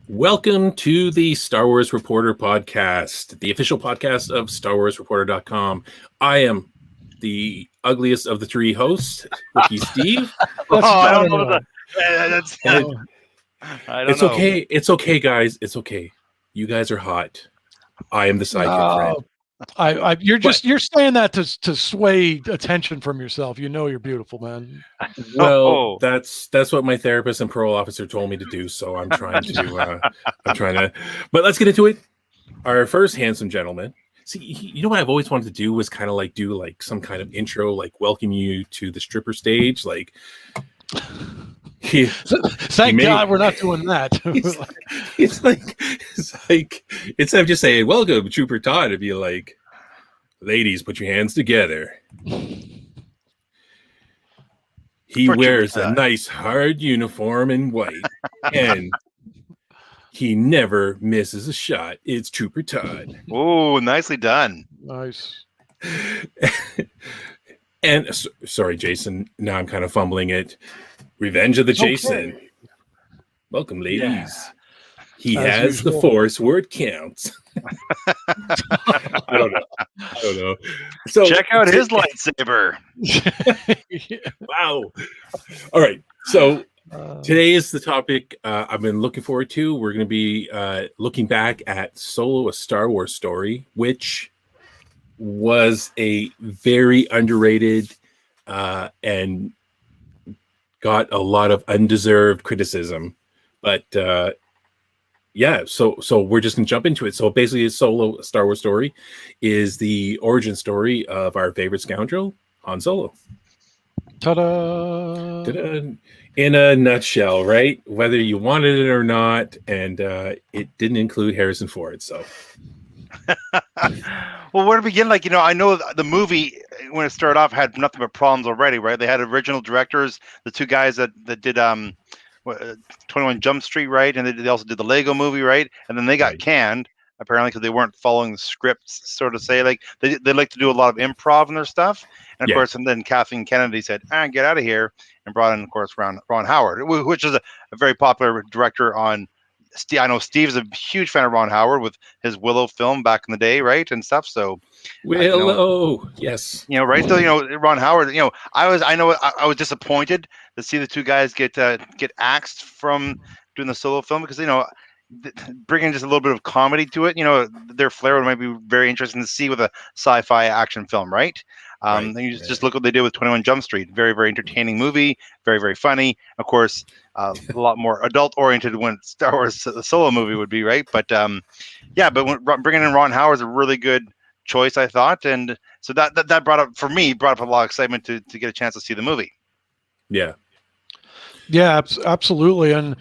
Welcome to the Star Wars Reporter podcast, the official podcast of StarWarsReporter.com. I am the ugliest of the three hosts, Wookiee Steve. I don't know. I don't It's know. okay. It's okay, guys. It's okay. You guys are hot. I am the sidekick friend. You're saying that to sway attention from yourself. You know you're beautiful, man. Well, that's what my therapist and parole officer told me to do. So I'm trying to. But let's get into it. Our first handsome gentleman. See, you know what I've always wanted to do was kind of like do like some kind of intro, like welcome you to the stripper stage, like. Thank God we're not doing that. It's like instead of just saying welcome, Trooper Todd, it'd be like, ladies, put your hands together. He wears a nice hard uniform in white, and he never misses a shot. It's Trooper Todd. Oh, nicely done. Nice. And sorry, Jason. Now I'm kind of fumbling it. Revenge of the Jason. Welcome, ladies. Yeah. He has usual. The Force where it counts. I don't know. So check out his lightsaber. Wow. All right. So today is the topic I've been looking forward to. We're going to be looking back at Solo: A Star Wars Story, which was a very underrated and got a lot of undeserved criticism, but so we're just gonna jump into it. So basically, Solo: A Star Wars Story is the origin story of our favorite scoundrel, Han Solo. Ta-da! Ta-da. In a nutshell, right? Whether you wanted it or not, and it didn't include Harrison Ford, so. Well, where to begin? Like, I know the movie when it started off had nothing but problems already, right? They had original directors, the two guys that did 21 Jump Street, right? And they also did the Lego movie, right? And then they got canned apparently because they weren't following the scripts, sort of say. Like they like to do a lot of improv in their stuff, and of course, and then Kathleen Kennedy said, "Get out of here," and brought in, of course, Ron Howard, which is a very popular director on. I know Steve's a huge fan of Ron Howard with his Willow film back in the day, right, and stuff. So Willow, yes, right. So Ron Howard. I was disappointed to see the two guys get axed from doing the Solo film because bringing just a little bit of comedy to it. Their flair might be very interesting to see with a sci-fi action film, right? Just look what they did with 21 Jump Street. Very, very entertaining movie. Very, very funny. Of course, a lot more adult-oriented when Star Wars the Solo movie would be, right? But but bringing in Ron Howard is a really good choice, I thought, and so that brought up a lot of excitement to get a chance to see the movie. Yeah, absolutely, and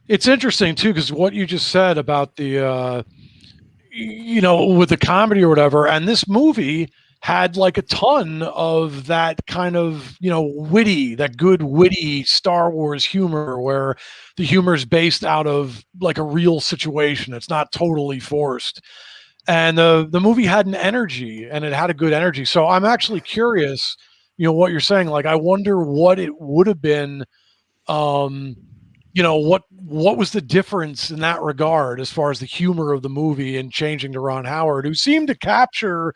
it's interesting too because what you just said about the with the comedy or whatever, and this movie had like a ton of that kind of, witty Star Wars humor where the humor is based out of like a real situation. It's not totally forced. And the movie had an energy, and it had a good energy. So I'm actually curious, what you're saying. Like, I wonder what it would have been, what was the difference in that regard as far as the humor of the movie and changing to Ron Howard, who seemed to capture,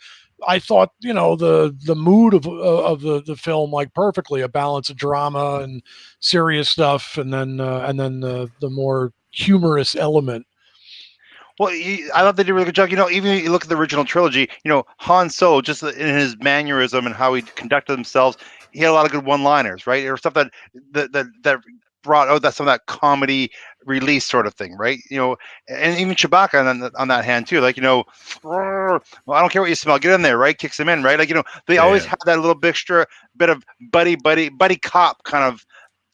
I thought, the mood of the film like perfectly, a balance of drama and serious stuff, and then the more humorous element. Well, I thought they did a really good job. Even if you look at the original trilogy, Han Solo, just in his mannerism and how he conducted himself, he had a lot of good one-liners, right? Or stuff that brought out some of that comedy release sort of thing, right? And even Chewbacca on that hand too, like, well, I don't care what you smell, get in there, right? Kicks him in, right? Like, they always have that little extra bit of buddy cop kind of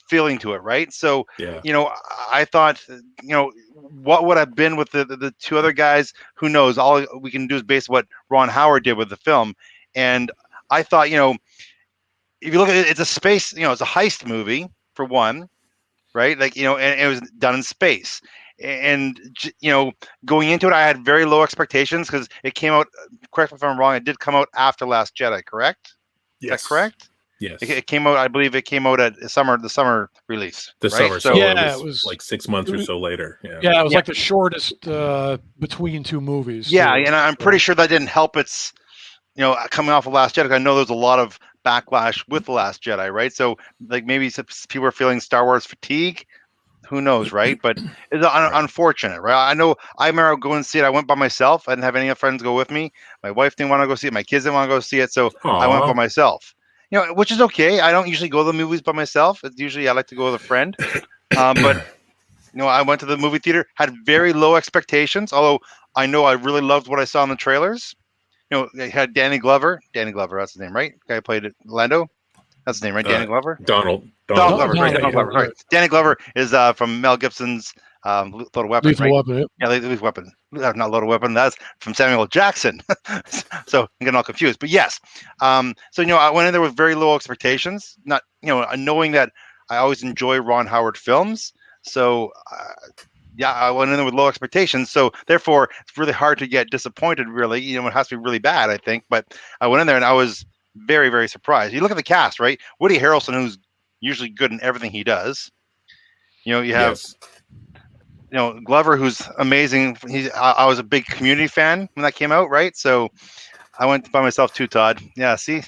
feeling to it, right? So, I thought, what would have been with the two other guys? Who knows? All we can do is base what Ron Howard did with the film, and I thought, if you look at it, it's a space, it's a heist movie for one. Right. Like, and it was done in space, and, going into it, I had very low expectations because it came out, correct me if I'm wrong, it did come out after Last Jedi, correct? Yes. Is that correct? Yes. It came out. I believe it came out at the summer release. The right? summer. So Yeah, it was like 6 months or so later. Yeah. Yeah, it was Yeah. like the shortest between two movies. Yeah, too. and I'm pretty sure that didn't help its, coming off of Last Jedi. I know there's a lot of backlash with The Last Jedi, right? So like maybe some people are feeling Star Wars fatigue. Who knows, right? But it's unfortunate, right? I know. I remember going to see it. I went by myself. I didn't have any friends go with me. My wife didn't want to go see it. My kids didn't want to go see it, so I went by myself. Which is okay. I don't usually go to the movies by myself. It's usually I like to go with a friend. But I went to the movie theater, had very low expectations. Although I know I really loved what I saw in the trailers. It had Danny Glover. Danny Glover, that's his name, right? The guy who played it, Lando. That's his name, right? Danny Glover. Donald Glover. Sorry, Donald Donald Glover. Sorry. Danny Glover is from Mel Gibson's Lethal Weapon. Lethal Weapon. Yep. Yeah, Lethal Weapon. Not Loaded Weapon. That's from Samuel Jackson. So I'm getting all confused. But yes. So I went in there with very low expectations. Not knowing that I always enjoy Ron Howard films. So I went in there with low expectations. So therefore, it's really hard to get disappointed. Really, it has to be really bad, I think. But I went in there and I was very, very surprised. You look at the cast, right? Woody Harrelson, who's usually good in everything he does. You have, Glover, who's amazing. I was a big Community fan when that came out, right? So I went by myself too, Todd. Yeah, see,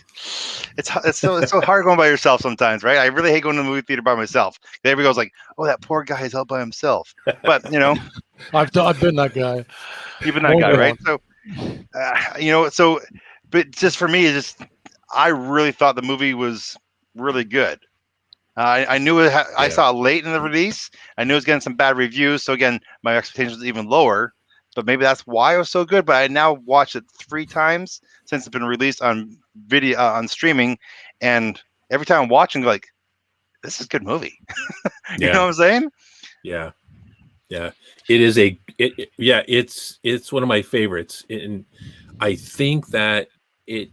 it's so hard going by yourself sometimes, right? I really hate going to the movie theater by myself. Everybody goes like, "Oh, that poor guy is out by himself." But I've been that guy. You've been that guy, right? So, but just for me, I really thought the movie was really good. I knew it. I saw it late in the release. I knew it was getting some bad reviews. So again, my expectations was even lower. But maybe that's why it was so good. But I now watched it 3 times since it's been released on video on streaming, and every time I'm watching, like, this is a good movie. You know what I'm saying? Yeah. It is it's one of my favorites, and I think that it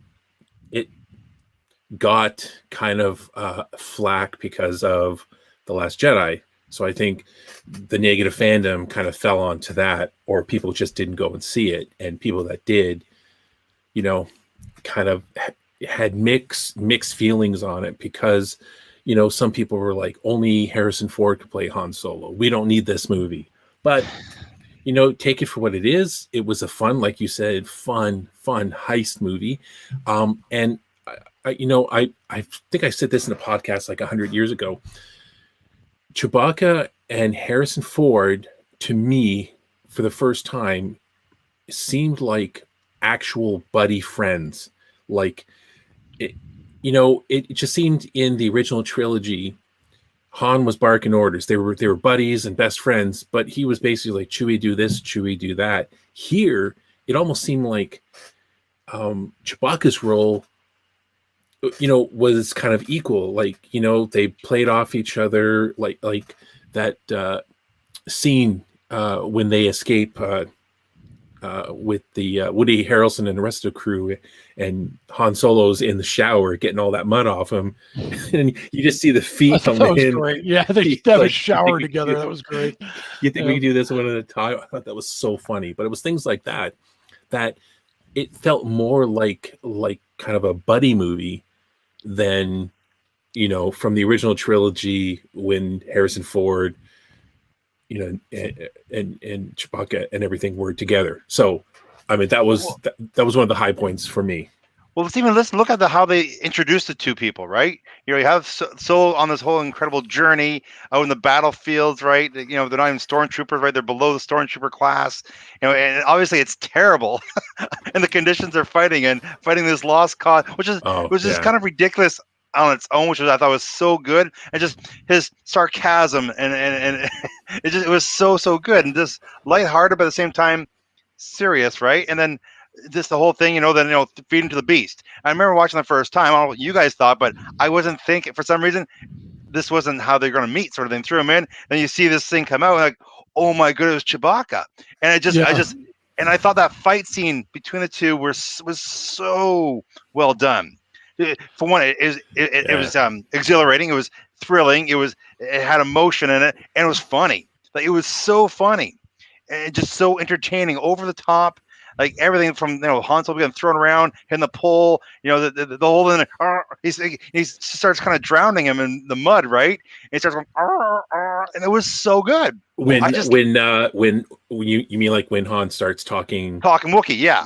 got kind of flack because of The Last Jedi. So I think the negative fandom kind of fell onto that, or people just didn't go and see it. And people that did, kind of had mixed feelings on it because, some people were like, only Harrison Ford could play Han Solo. We don't need this movie. But, take it for what it is. It was a fun, like you said, fun heist movie. And I think I said this in a podcast like 100 years ago. Chewbacca and Harrison Ford, to me, for the first time, seemed like actual buddy friends. Like, it just seemed in the original trilogy, Han was barking orders. They were buddies and best friends, but he was basically like, Chewie, do this, Chewie, do that. Here, it almost seemed like Chewbacca's role was kind of equal. Like, they played off each other, like that scene when they escape with the Woody Harrelson and the rest of the crew, and Han Solo's in the shower getting all that mud off him, and you just see the feet on That was him. great. Yeah, they have a shower together. That was great. You think we could do this one at a time? I thought that was so funny. But it was things like that it felt more like kind of a buddy movie than from the original trilogy when Harrison Ford and Chewbacca and everything were together. So I mean that was one of the high points for me. Well, look at how they introduced the two people, right? You have Solo on this whole incredible journey out in the battlefields, right? They're not even stormtroopers, right? They're below the stormtrooper class, and obviously it's terrible, and the conditions they're fighting this lost cause, which is kind of ridiculous on its own, which I thought was so good, and just his sarcasm and it was so good and just lighthearted, but at the same time serious, right? And then just the whole thing, feeding to the beast. I remember watching the first time. I don't know what you guys thought, but I wasn't thinking, for some reason, this wasn't how they're going to meet, sort of thing. Threw him in, then you see this thing come out, and like, oh my goodness, Chewbacca. And I thought that fight scene between the two was so well done. For one, it was exhilarating. It was thrilling. It had emotion in it, and it was funny. Like, it was so funny and just so entertaining, over the top. like everything from Han Solo getting thrown around, hitting the pole, the whole thing. He starts kind of drowning him in the mud, right? And he starts going, and it was so good. When you mean like when Han starts talking Wookiee, yeah.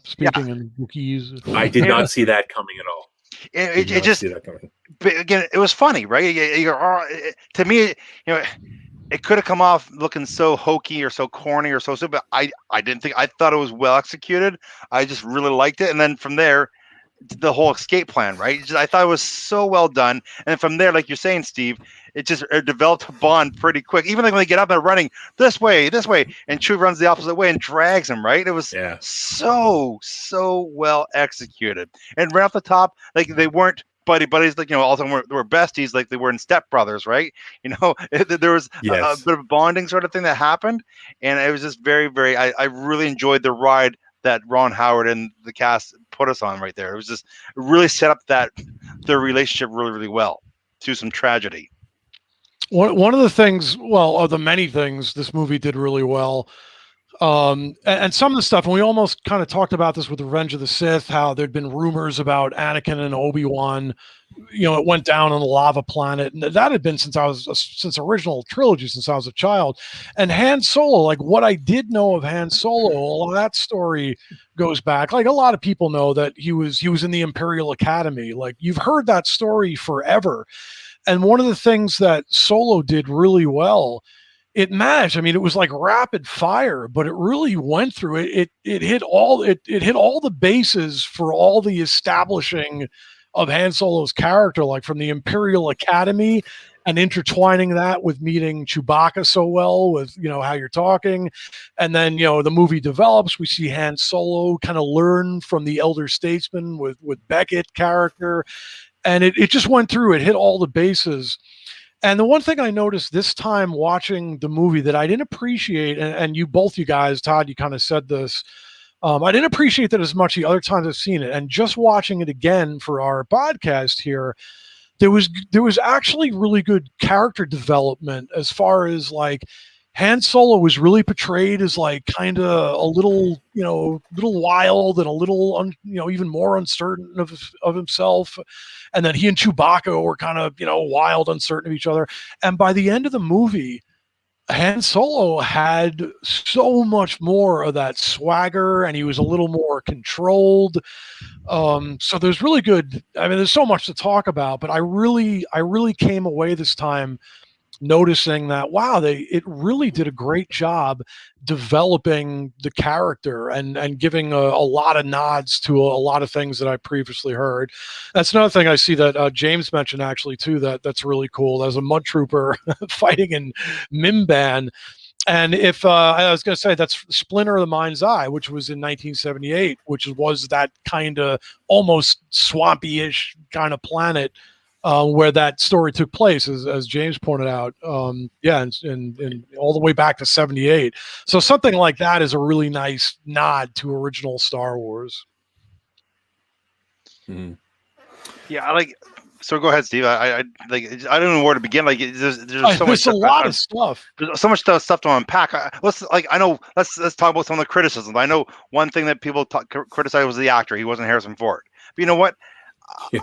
Speaking in Wookiees. I did not see that coming at all. It just, but again, it was funny, right? To me, it could have come off looking so hokey or so corny or so stupid. But I didn't think. I thought it was well executed. I just really liked it, and then from there, the whole escape plan, right? I thought it was so well done, and from there, like you're saying, Steve, it developed a bond pretty quick. Even like when they get up and running this way, and Chewie runs the opposite way and drags him, right? It was so well executed, and right off the top, like they weren't buddies, like all of them were besties, like they were in Step Brothers, right? There was a bit of a bonding sort of thing that happened, and it was just very, very. I really enjoyed the ride that Ron Howard and the cast put us on right there. It was just really set up their relationship really, really well to some tragedy. One of the things, of the many things this movie did really well, and some of the stuff, and we almost kind of talked about this with Revenge of the Sith, how there'd been rumors about Anakin and Obi-Wan. It went down on the lava planet, and that had been since original trilogy, since I was a child. And Han Solo, like what I did know of Han Solo, all of that story goes back. Like a lot of people know that he was in the Imperial Academy. Like you've heard that story forever. And one of the things that Solo did really well, it matched. I mean, it was like rapid fire, but it really went through it. It hit all the bases for all the establishing of Han Solo's character, like from the Imperial Academy and intertwining that with meeting Chewbacca so well with, how you're talking. And then, the movie develops, we see Han Solo kind of learn from the elder statesman with Beckett character. And it just went through, it hit all the bases. And the one thing I noticed this time watching the movie that I didn't appreciate, and you guys, Todd, you kind of said this, I didn't appreciate that as much the other times I've seen it. And just watching it again for our podcast here, there was actually really good character development as far as like Han Solo was really portrayed as like kind of a little, little wild and a little, even more uncertain of himself. And then he and Chewbacca were kind of, wild, uncertain of each other. And by the end of the movie, Han Solo had so much more of that swagger, and he was a little more controlled. So there's really good. I mean, there's so much to talk about, but I really came away this time noticing that, wow, it really did a great job developing the character and giving a lot of nods to a lot of things that I previously heard. That's another thing I see that James mentioned actually too, that's really cool. As a mud trooper fighting in Mimban. And if I was going to say that's Splinter of the Mind's Eye, which was in 1978, which was that kind of almost swampy-ish kind of planet where that story took place, as James pointed out. And all the way back to 78. So something like that is a really nice nod to original Star Wars. Mm-hmm. Yeah, so go ahead, Steve. I don't know where to begin. Like, there's so much. A lot of stuff. There's so much stuff to unpack. Let's talk about some of the criticisms. I know one thing that people criticize was the actor. He wasn't Harrison Ford. But you know what? Yeah.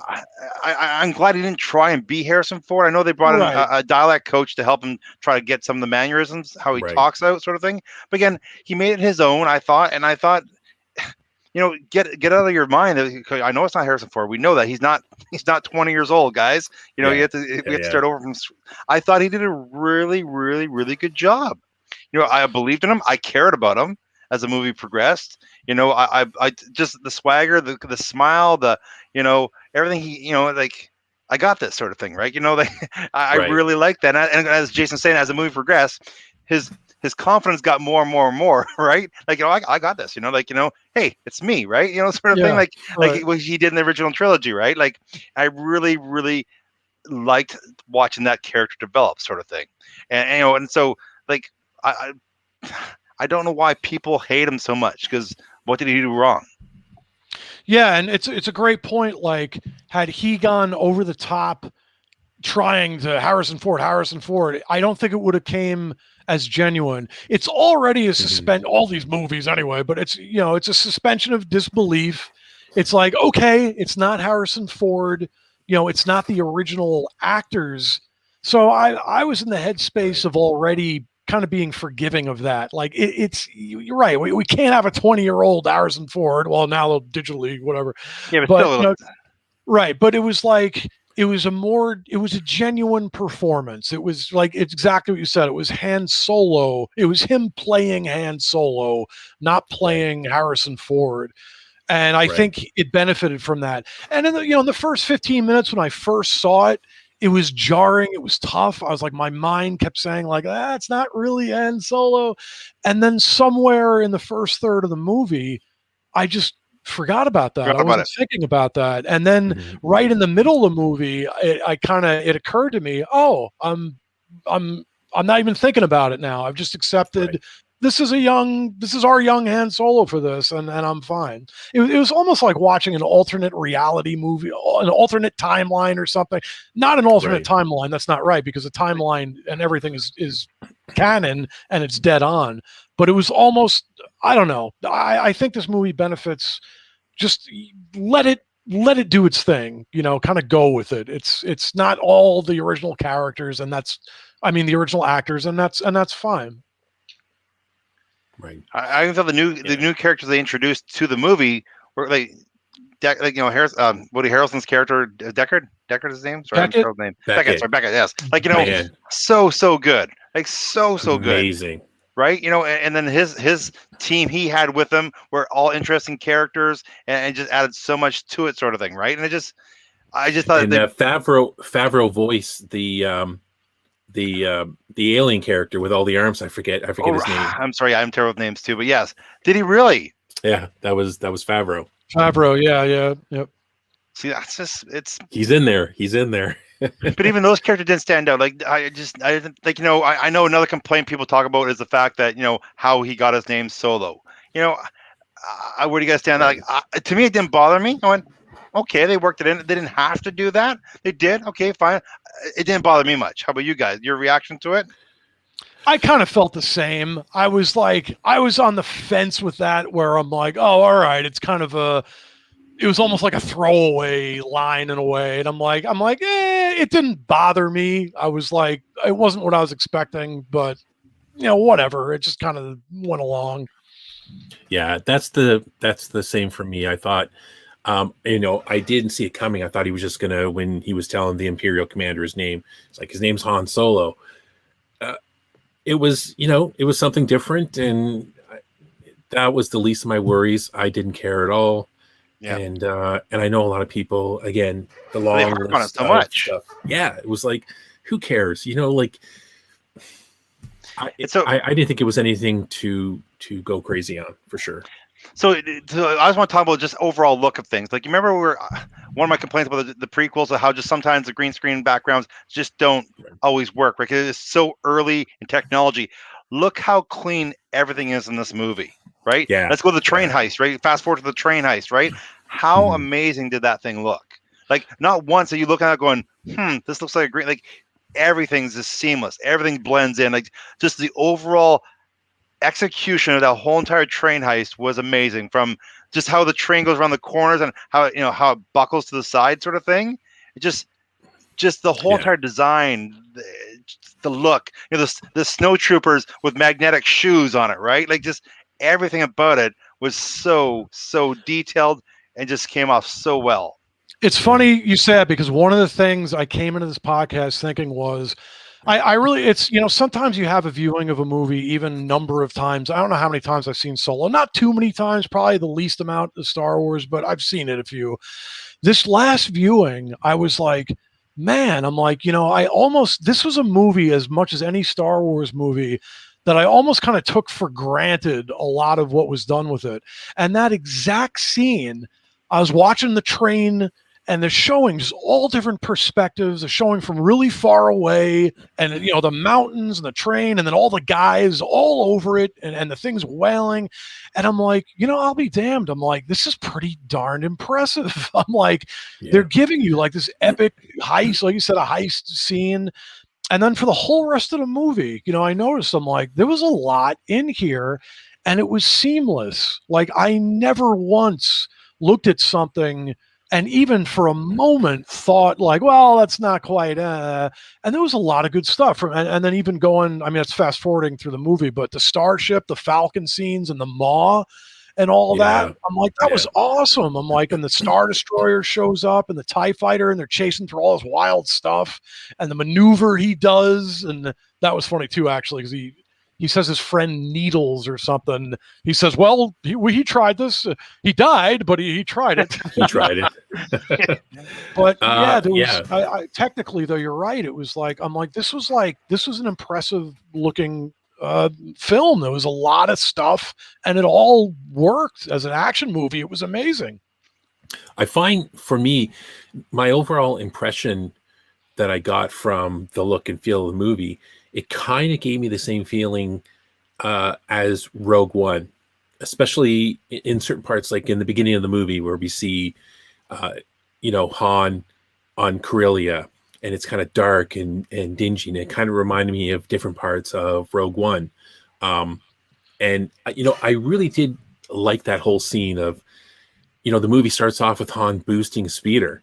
I'm glad he didn't try and be Harrison Ford. I know they brought in a dialect coach to help him try to get some of the mannerisms, how he talks out, sort of thing. But again, he made it his own. I thought, get out of your mind. I know it's not Harrison Ford. We know that he's not 20 years old, guys. We have to start over from. I thought he did a really, really, really good job. I believed in him. I cared about him as the movie progressed. I just the swagger, the smile, everything he, I got this sort of thing, right? I really like that. And as Jason's saying, as the movie progressed, his confidence got more and more and more, right? Like, I got this, hey, it's me, right? Sort of thing, like what he did in the original trilogy, right? Like, I really, really liked watching that character develop, sort of thing. And so, like, I don't know why people hate him so much, because what did he do wrong? Yeah, and it's a great point. Like, had he gone over the top trying to Harrison Ford, I don't think it would have came as genuine. It's already a all these movies anyway, but it's, you know, it's a suspension of disbelief. It's like, okay, it's not Harrison Ford, you know, it's not the original actors. So I was in the headspace of already kind of being forgiving of that. Like you're right. We can't have a 20-year-old Harrison Ford. Well, now they'll digitally, whatever. Yeah, but still, you know, right. But it was like, it was a genuine performance. It was like, it's exactly what you said. It was Han Solo. It was him playing Han Solo, not playing Harrison Ford. And I think it benefited from that. And in the, you know, in the first 15 minutes when I first saw it, it was jarring. It was tough. I was like, my mind kept saying like, it's not really Han Solo. And then somewhere in the first third of the movie, I just forgot about that. I wasn't thinking about that. And then right in the middle of the movie, it occurred to me, oh, I'm not even thinking about it now. I've just accepted this is our young Han Solo for this, and I'm fine. It was almost like watching an alternate reality movie, an alternate timeline or something. Not an alternate timeline. That's not right, because the timeline and everything is canon and it's dead on. But it was almost, I don't know. I think this movie benefits, just let it do its thing, you know, kind of go with it. It's not all the original characters, and the original actors, and that's fine. Right. I thought the new characters they introduced to the movie were like you know, Woody Harrelson's character, Deckard is his name. Sorry, Beckett? I'm name. Beckett. Sorry, Beckett. Yes, like, you know, so good, like so good, amazing. Right, you know, and then his team he had with him were all interesting characters, and just added so much to it, sort of thing, right? And I just thought, and Favreau voice the alien character with all the arms. I forget his name. I'm sorry, I'm terrible with names too, but yes, did he really? Yeah, that was Favreau. Yeah, yep. See, that's just he's in there. But even those characters didn't stand out. Like I didn't, like, you know, I know another complaint people talk about is the fact that, you know, how he got his name Solo. You know, where do you guys stand? Like, to me, it didn't bother me. I went, okay, they worked it in. They didn't have to do that. They did. Okay, fine. It didn't bother me much. How about you guys? Your reaction to it? I kind of felt the same. I was on the fence with that, where I'm like, oh, all right, it's kind of it was almost like a throwaway line in a way. And I'm like, it didn't bother me. I was like, it wasn't what I was expecting, but, you know, whatever. It just kind of went along. Yeah, that's the same for me. I thought, you know, I didn't see it coming. I thought he was just gonna, when he was telling the Imperial commander his name, it's like, his name's Han Solo. It was, you know, it was something different, and that was the least of my worries. I didn't care at all. Yeah. And I know a lot of people, again, the long list on it so much stuff. Yeah, it was like, who cares? You know, like, I didn't think it was anything to go crazy on, for sure. So I just want to talk about just overall look of things. Like, you remember one of my complaints about the prequels of how just sometimes the green screen backgrounds just don't always work, right? Because it's so early in technology. Look how clean everything is in this movie, right? Yeah. Let's go to the train heist, right? Fast forward to the train heist, right? How amazing did that thing look? Like, not once are you looking at it going, this looks like a green, like, everything's just seamless. Everything blends in. Like, just the overall execution of that whole entire train heist was amazing. From just how the train goes around the corners and how it buckles to the side, sort of thing. It just the whole entire design, the look, you know, the snowtroopers with magnetic shoes on it, right? Like, just everything about it was so detailed and just came off so well. It's funny you said, because one of the things I came into this podcast thinking was, I really, it's, you know, sometimes you have a viewing of a movie, even number of times. I don't know how many times I've seen Solo. Not too many times, probably the least amount of Star Wars, but I've seen it a few. This last viewing, I was like, man, I'm like, you know, this was a movie, as much as any Star Wars movie, that I almost kind of took for granted a lot of what was done with it. And that exact scene, I was watching the train, and they're showing just all different perspectives. They're showing from really far away, and, you know, the mountains and the train, and then all the guys all over it, and the thing's wailing. And I'm like, you know, I'll be damned. I'm like, this is pretty darn impressive. I'm like, they're giving you like this epic heist, like you said, a heist scene. And then for the whole rest of the movie, I noticed I'm like, there was a lot in here and it was seamless. Like I never once looked at something and even for a moment thought like, well, that's not quite, and there was a lot of good stuff from, and then even going, I mean, it's fast forwarding through the movie, but the starship, the Falcon scenes and the Maw and all that. I'm like, that was awesome. I'm like, and the Star Destroyer shows up and the TIE Fighter and they're chasing through all this wild stuff and the maneuver he does. And that was funny too, actually, because he says his friend Needles or something. He says, well, he tried this. He died, but he tried it. He tried it. But yeah, there was, I technically though, you're right. It was like, I'm like, this was an impressive looking film. There was a lot of stuff and it all worked as an action movie. It was amazing. I find for me, my overall impression that I got from the look and feel of the movie, it kind of gave me the same feeling as Rogue One, especially in certain parts, like in the beginning of the movie where we see, Han on Corellia, and it's kind of dark and dingy, and it kind of reminded me of different parts of Rogue One. And I really did like that whole scene of, the movie starts off with Han boosting a speeder,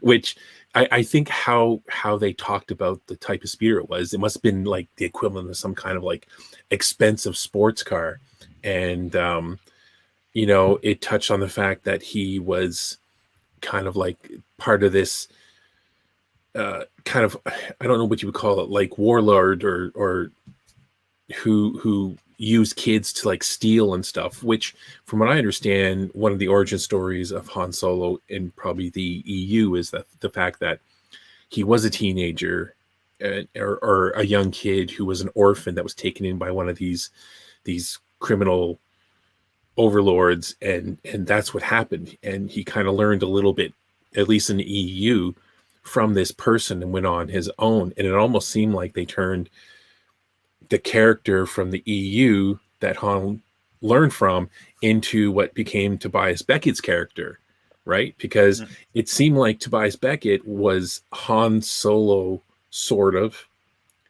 which I think how they talked about the type of speeder it was, it must have been like the equivalent of some kind of like expensive sports car. And, it touched on the fact that he was kind of like part of this kind of, I don't know what you would call it, like warlord or who use kids to like steal and stuff, which from what I understand, one of the origin stories of Han Solo in probably the EU is that the fact that he was a teenager or a young kid who was an orphan that was taken in by one of these criminal overlords, and that's what happened. And he kind of learned a little bit, at least in the EU, from this person and went on his own. And it almost seemed like they turned the character from the EU that Han learned from into what became Tobias Beckett's character, right? Because it seemed like Tobias Beckett was Han Solo, sort of,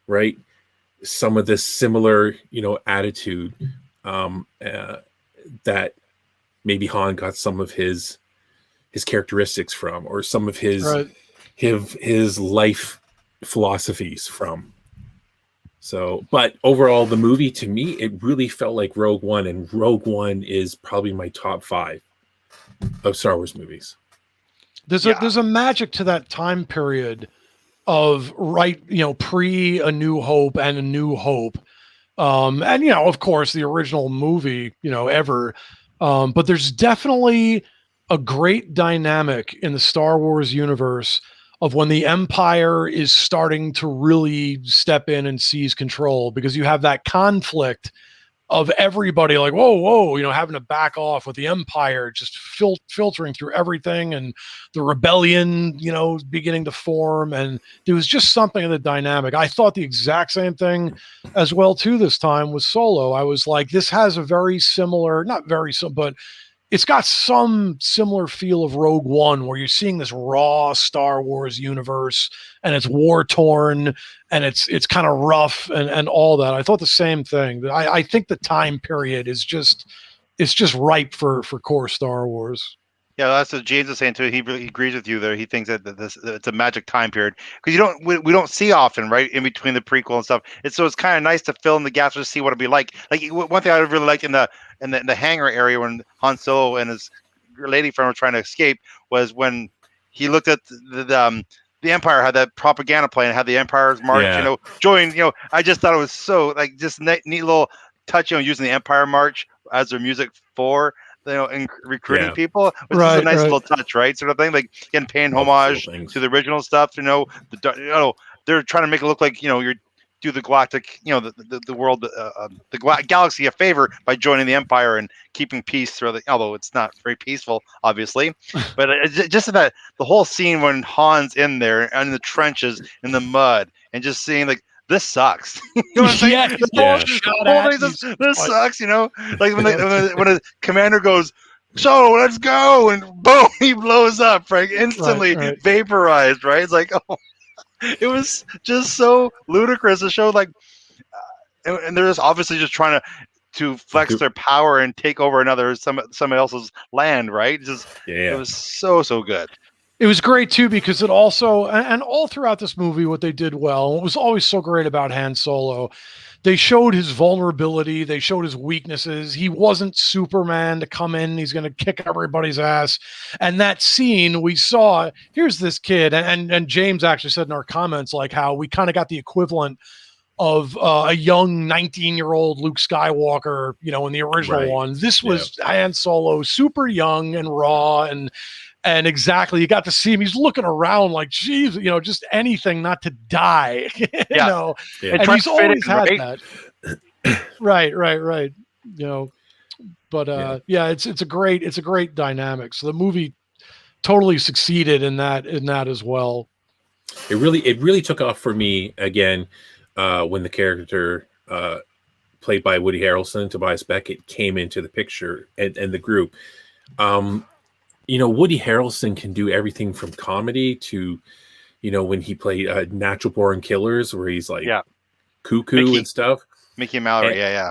right? Some of this similar, attitude that maybe Han got some of his characteristics from, or some of his life philosophies from. So, but overall, the movie, to me, it really felt like Rogue One, and Rogue One is probably my top 5 of Star Wars movies. There's a magic to that time period of pre A New Hope and A New Hope. And of course the original movie, ever. But there's definitely a great dynamic in the Star Wars universe of when the Empire is starting to really step in and seize control, because you have that conflict of everybody like, whoa, having to back off with the Empire just filtering through everything, and the rebellion, beginning to form. And there was just something in the dynamic. I thought the exact same thing as well too this time with Solo. I was like, this has a very similar, not very similar, but it's got some similar feel of Rogue One, where you're seeing this raw Star Wars universe and it's war torn and it's kind of rough and all that. I thought the same thing. I think the time period is just ripe for core Star Wars. Yeah, that's what James is saying too. He really agrees with you there. He thinks that it's a magic time period, because we don't see often, right, in between the prequel and stuff. It's kind of nice to fill in the gaps to see what it'd be like. Like one thing I really liked in the hangar area when Han Solo and his lady friend were trying to escape was when he looked at the Empire had that propaganda plane, had the Empire's March, join. I just thought it was so like just neat little touch, using the Empire March as their music for. And recruiting people, which is a nice little touch, right? Sort of thing, like again, paying homage to the original stuff. They're trying to make it look like you're do the galactic, the world, the galaxy a favor by joining the Empire and keeping peace through although it's not very peaceful, obviously. But just that the whole scene when Han's in there in the trenches in the mud and just seeing like, this sucks. You know what I'm saying? This sucks. Like when a commander goes, "So let's go," and boom, he blows up, right? Instantly vaporized, right? It's like, oh, It was just so ludicrous. It showed like, and they're just obviously just trying to flex their power and take over somebody else's land, right? It was so good. It was great too because it also, and all throughout this movie, what they did well, what was always so great about Han Solo, they showed his vulnerability, they showed his weaknesses. He wasn't Superman to come in, he's going to kick everybody's ass. And that scene we saw, here's this kid, and James actually said in our comments like how we kind of got the equivalent of a young 19-year-old Luke Skywalker, in the original one. This was Han Solo, super young and raw, and exactly, you got to see him. He's looking around like, geez, just anything not to die. And he's always had that. Right. But it's a great dynamic. So the movie totally succeeded in that as well. It really took off for me again. When the character played by Woody Harrelson, Tobias Beckett, came into the picture and the group. Woody Harrelson can do everything from comedy to, when he played Natural Born Killers, where he's like cuckoo and stuff. Mickey and Mallory, yeah.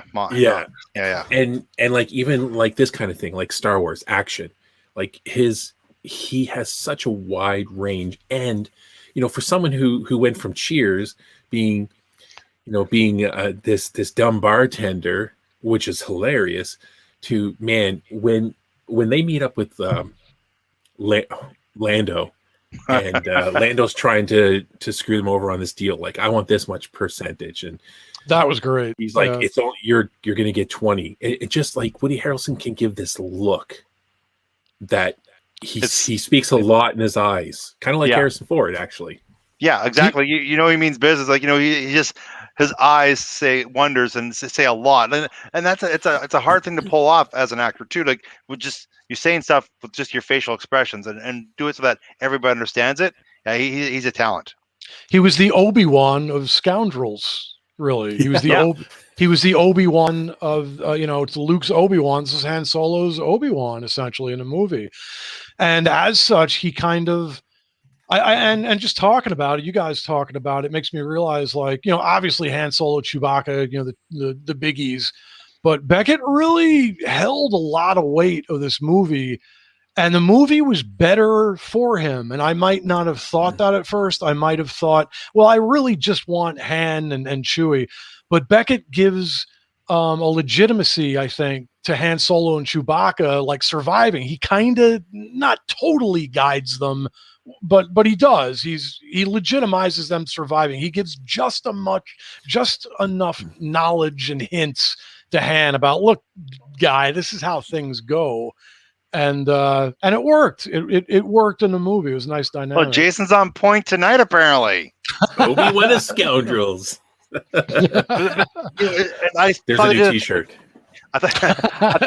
And like even like this kind of thing, like Star Wars action, like he has such a wide range. And for someone who went from Cheers being this dumb bartender, which is hilarious, to when they meet up with Lando, and Lando's trying to screw them over on this deal. Like, I want this much percentage, and that was great. He's like, it's all you're going to get 20. It just like Woody Harrelson can give this look that he speaks a lot in his eyes, kind of like Harrison Ford, actually. Yeah, exactly. He means business. Like, he just, his eyes say wonders and say a lot, and that's it's a hard thing to pull off as an actor too. Like, with just you saying stuff with just your facial expressions and do it so that everybody understands it. Yeah, he's a talent. He was the Obi-Wan of scoundrels. Really, he was the he was the Obi-Wan of it's Luke's Obi-Wan. This is Han Solo's Obi-Wan essentially in a movie, and as such, he kind of. And just talking about it, you guys talking about it makes me realize, like, obviously Han Solo, Chewbacca, the biggies, but Beckett really held a lot of weight of this movie, and the movie was better for him. And I might not have thought that at first. I might have thought, well, I really just want Han and Chewie, but Beckett gives a legitimacy, I think, to Han Solo and Chewbacca, like surviving. He kind of not totally guides them, but he does. He legitimizes them surviving. He gives just enough knowledge and hints to Han about, look, guy, this is how things go, and it worked. It worked in the movie. It was a nice dynamic. Well, Jason's on point tonight, apparently. Obi-Wan is scoundrels. There's a new T-shirt.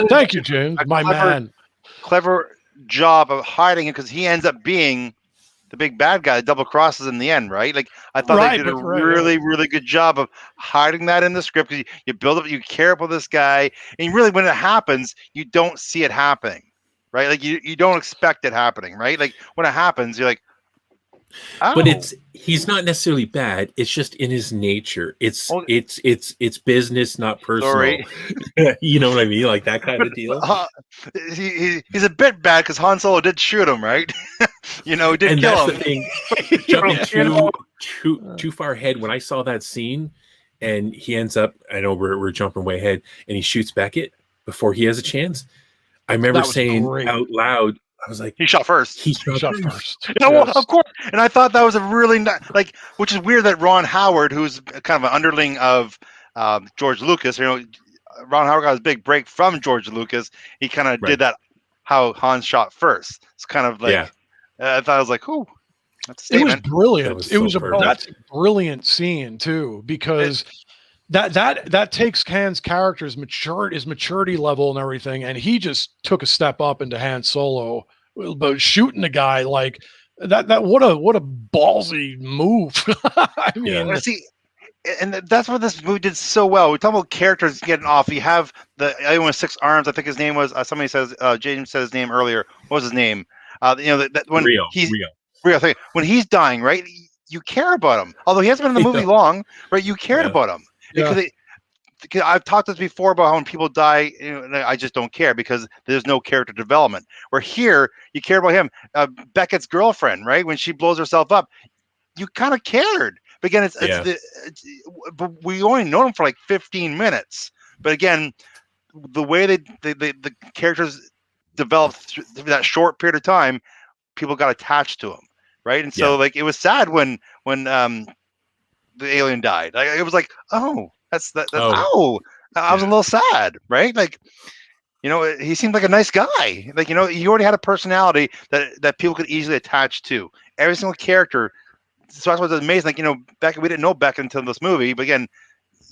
Thank you, James. My man. Clever job of hiding it, because he ends up being the big bad guy that double crosses in the end, right? Like, I thought they did a really good job of hiding that in the script, because you build up, you care about this guy, and really when it happens, you don't see it happening, right? Like, you don't expect it happening, right? Like, when it happens, you're like, oh. But he's not necessarily bad. It's just in his nature. It's business, not personal. You know what I mean? Like that kind of deal. He's a bit bad because Han Solo did shoot him, right? He did kill him. The thing. Jumping too far ahead. When I saw that scene, and he ends up, I know we're jumping way ahead, and he shoots Beckett before he has a chance. I remember saying out loud, I was like, he shot first. He shot first. Well, of course. And I thought that was a really which is weird that Ron Howard, who's kind of an underling of George Lucas, Ron Howard got his big break from George Lucas. He kind of did that, how Han shot first. It's kind of like, I thought, I was like, ooh, that's a statement. It was brilliant. That's a brilliant scene too, because that takes Han's character's maturity level and everything, and he just took a step up into Han Solo. But shooting a guy like that, what a ballsy move. I mean, see, and that's what this movie did so well. We talk about characters getting off. You have the anyone with 6 arms. I think his name was somebody says James said his name earlier. What was his name? That when Rio. Rio. When he's dying, right? you care about him. Although he hasn't been in the movie long, right? You cared about him because I've talked this before about how when people die, I just don't care because there's no character development. Where here, you care about him. Beckett's girlfriend, right? When she blows herself up, you kind of cared. But again, but we only know him for like 15 minutes. But again, the way the characters developed through that short period of time, people got attached to him, right? And so like it was sad when the alien died. Like, it was like, oh, that's I was a little sad, right? Like, he seemed like a nice guy. Like, he already had a personality that people could easily attach to. Every single character. So that's what's amazing. Like, Beckett, we didn't know Beckett until this movie, but again,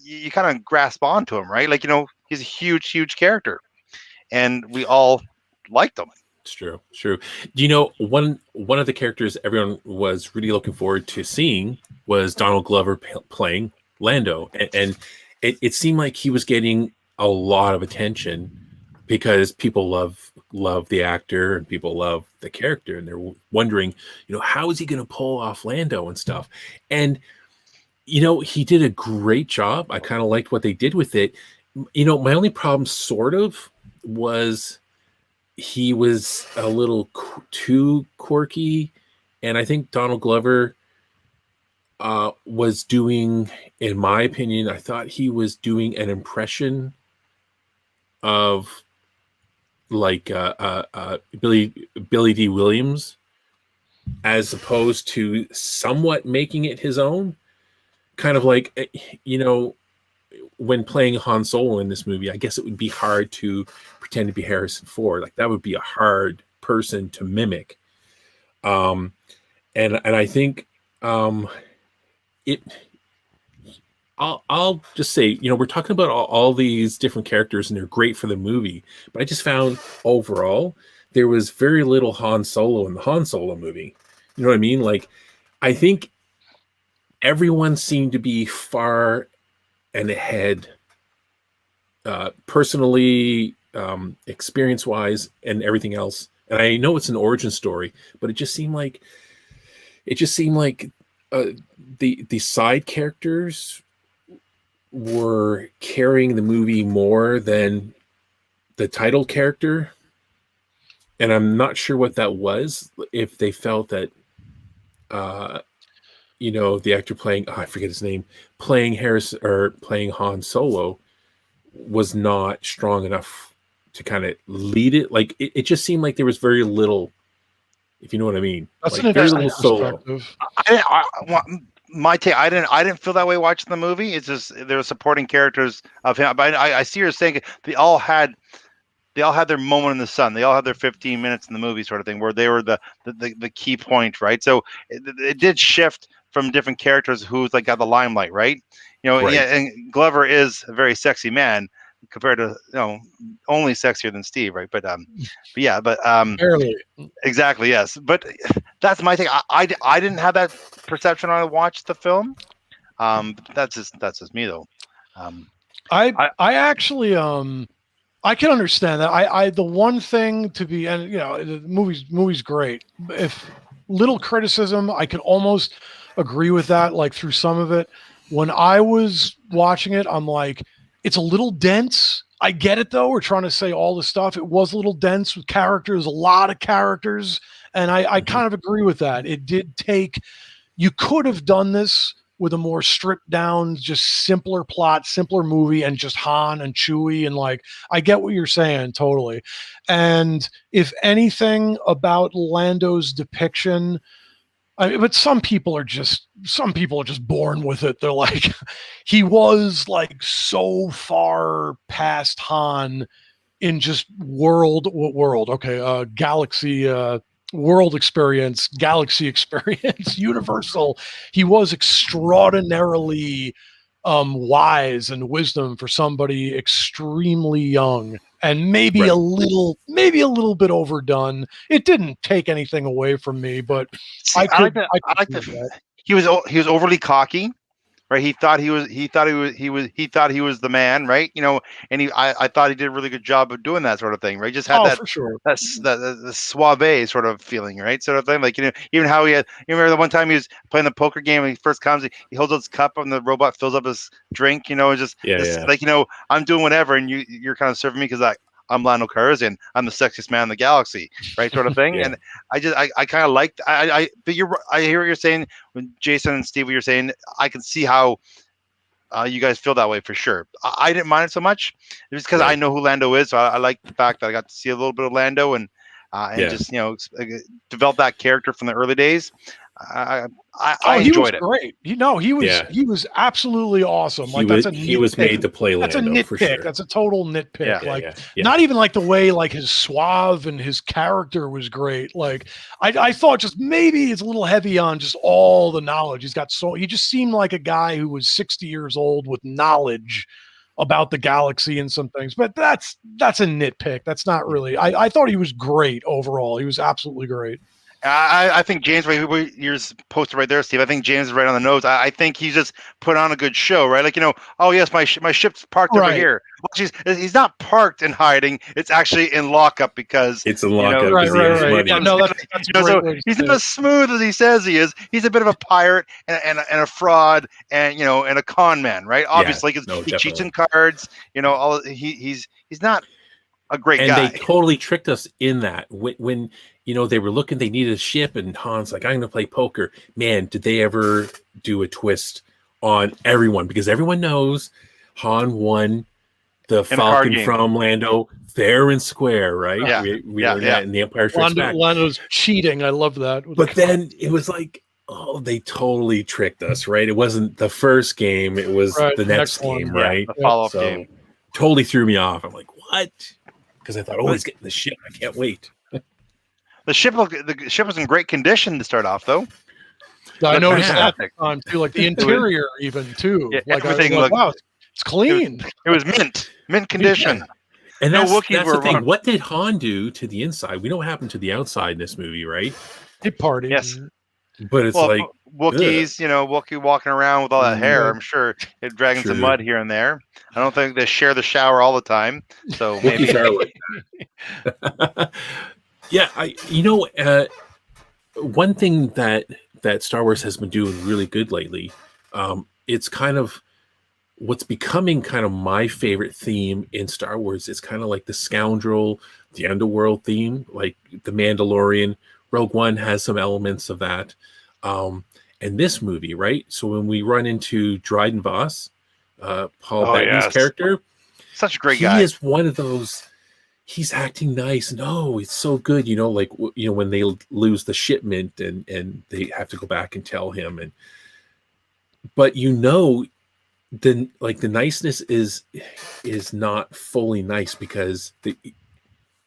you kind of grasp onto him, right? Like, he's a huge, huge character, and we all liked him. It's true. It's true. Do one of the characters everyone was really looking forward to seeing was Donald Glover playing Lando, and it seemed like he was getting a lot of attention because people love the actor and people love the character, and they're wondering, how is he going to pull off Lando and stuff. And he did a great job. I kind of liked what they did with it. My only problem sort of was he was a little too quirky, and I think Donald Glover was doing, in my opinion, I thought he was doing an impression of like Billy D. Williams, as opposed to somewhat making it his own. Kind of like, when playing Han Solo in this movie, I guess it would be hard to pretend to be Harrison Ford. Like, that would be a hard person to mimic. And I think I'll just say, we're talking about all these different characters and they're great for the movie, but I just found overall there was very little Han Solo in the Han Solo movie. You know what I mean? Like, I think everyone seemed to be far and ahead, personally, experience-wise, and everything else. And I know it's an origin story, but it just seemed like the side characters were carrying the movie more than the title character. And I'm not sure what that was, if they felt that the actor playing, I forget his name, playing Harrison or playing Han Solo was not strong enough to kind of lead it. Like, it just seemed like there was very little, if you know what I mean. That's like, an interesting Solo. My take, I didn't feel that way watching the movie. It's just there were supporting characters of him. But I see you're saying they all had their moment in the sun. They all had their 15 minutes in the movie, sort of thing, where they were the key point, right? So it did shift from different characters who's like got the limelight, right? Right. Yeah, and Glover is a very sexy man compared to only sexier than Steve, right? But barely. Exactly, yes. But that's my thing. I didn't have that perception when I watched the film. That's just me though. I actually I can understand that. I the one thing to be, and the movie's great. If little criticism, I could almost agree with that. Like, through some of it, when I was watching it, I'm like, it's a little dense. I get it though. We're trying to say all the stuff. It was a little dense with characters, a lot of characters, and I kind of agree with that. It did take. You could have done this with a more stripped down, just simpler plot, simpler movie, and just Han and Chewie, and like, I get what you're saying totally. And if anything about Lando's depiction, but some people are just born with it. They're like, he was like so far past Han in just galaxy world experience, galaxy experience, universal. He was extraordinarily wise and wisdom for somebody extremely young, and maybe a little bit overdone. It didn't take anything away from me, but See, I like that. He was overly cocky, right? He thought he was the man, right? And I thought he did a really good job of doing that sort of thing, right? Just had that for sure. the suave sort of feeling, right? Sort of thing, like even how you remember the one time he was playing the poker game and he first comes, he holds up his cup and the robot fills up his drink, and just like I'm doing whatever, and you're kind of serving me because I'm Lando Calrissian. I'm the sexiest man in the galaxy, right? Sort of thing. And I kind of liked. But I hear what you're saying when Jason and Steve. What you're saying, I can see how you guys feel that way for sure. I didn't mind it so much, just because I know who Lando is. So I like the fact that I got to see a little bit of Lando and just develop that character from the early days. I enjoyed it. Great. He was absolutely awesome. He was made to play Lando. That's a nitpick. For sure. That's a total nitpick. Not even like the way like his suave and his character was great. Like I thought just maybe it's a little heavy on just all the knowledge. He just seemed like a guy who was 60 years old with knowledge about the galaxy and some things. But that's a nitpick. That's not really. I thought he was great overall. He was absolutely great. I think James, you're posted right there, Steve. I think James is right on the nose. I think he's just put on a good show, right? Like, oh yes, my ship's parked over here. Well, he's not parked and hiding. It's actually in lockup because it's in lockup. Right. Yeah, no, that's so he's not as smooth as he says he is. He's a bit of a pirate and a fraud and and a con man, right? Obviously, because he cheats in cards. He's not a great guy. And they totally tricked us in that when they were looking, they needed a ship, and Han's like, I'm going to play poker. Man, did they ever do a twist on everyone? Because everyone knows Han won the Falcon from Lando fair and square, right? Yeah. We learned that in The Empire Strikes Back. Lando's cheating. I love that. But then it was like, they totally tricked us, right? It wasn't the first game. It was the next game, right? The follow-up game. Totally threw me off. I'm like, what? Because I thought, he's getting the ship. I can't wait. The ship was in great condition to start off, though. I noticed that time too, like the interior even too. Yeah, like everything looked. Wow, it's clean. It was mint condition. Yeah. And that's the thing. What did Han do to the inside? We know what happened to the outside in this movie, right? He partied. Yes. But it's like Wookiees, Wookiee walking around with all that hair. I'm sure they're dragging some mud here and there. I don't think they share the shower all the time. So maybe. Yeah, one thing that Star Wars has been doing really good lately, it's kind of what's becoming kind of my favorite theme in Star Wars. It's kind of like the scoundrel, the underworld theme, like the Mandalorian. Rogue One has some elements of that. And this movie, right? So when we run into Dryden Voss, Paul Bettany's character, such a great guy. He is one of those. He's acting nice. No, it's so good. When they lose the shipment and they have to go back and tell him. But the niceness is not fully nice because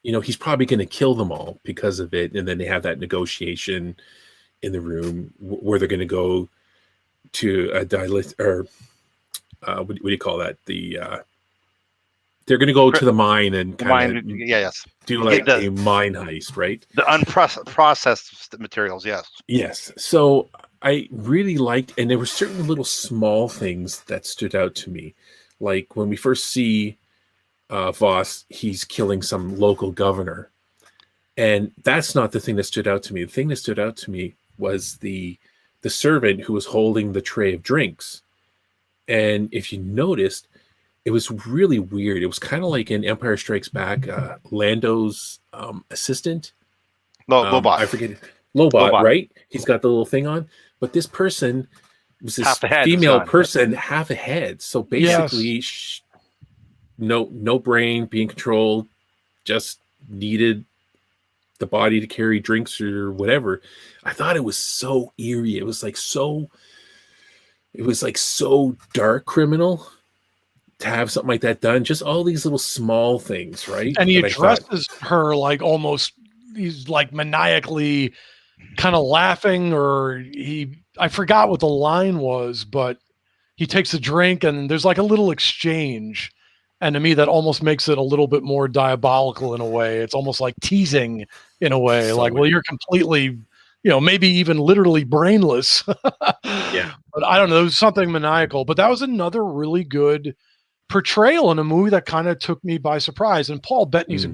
he's probably going to kill them all because of it. And then they have that negotiation in the room where they're going to go to a what do you call that? They're going to go to the mine and kind of do like a mine heist, right? The unprocessed materials, yes. Yes. So I really liked, and there were certain little small things that stood out to me. Like when we first see Voss, he's killing some local governor. And that's not the thing that stood out to me. The thing that stood out to me was the servant who was holding the tray of drinks. And if you noticed, it was really weird. It was kind of like in Empire Strikes Back, Lando's assistant. Lobot. I forget it. Lobot, right? He's got the little thing on. But this person was this female person, half a head. So basically, no brain, being controlled, just needed the body to carry drinks or whatever. I thought it was so eerie. It was like so dark criminal to have something like that done. Just all these little small things, right? And he addresses her like almost, he's like maniacally kind of laughing, or I forgot what the line was, but he takes a drink and there's like a little exchange. And to me, that almost makes it a little bit more diabolical in a way. It's almost like teasing in a way. Like, well, you're completely, maybe even literally brainless. Yeah. But I don't know, it was something maniacal. But that was another really good portrayal in a movie that kind of took me by surprise. And Paul Bettany's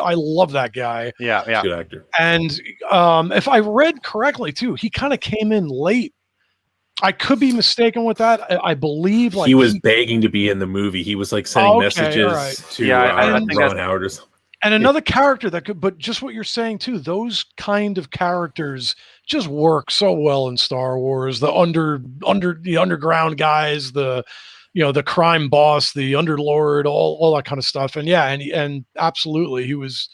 I love that guy. Yeah. Good actor. And if I read correctly too, he kind of came in late. I could be mistaken with that. I believe he was begging to be in the movie. He was like sending messages to Ron Howard or something. And another character that could, but just what you're saying too, those kind of characters just work so well in Star Wars. The the underground guys, the crime boss, the underlord, all that kind of stuff. And and absolutely, he was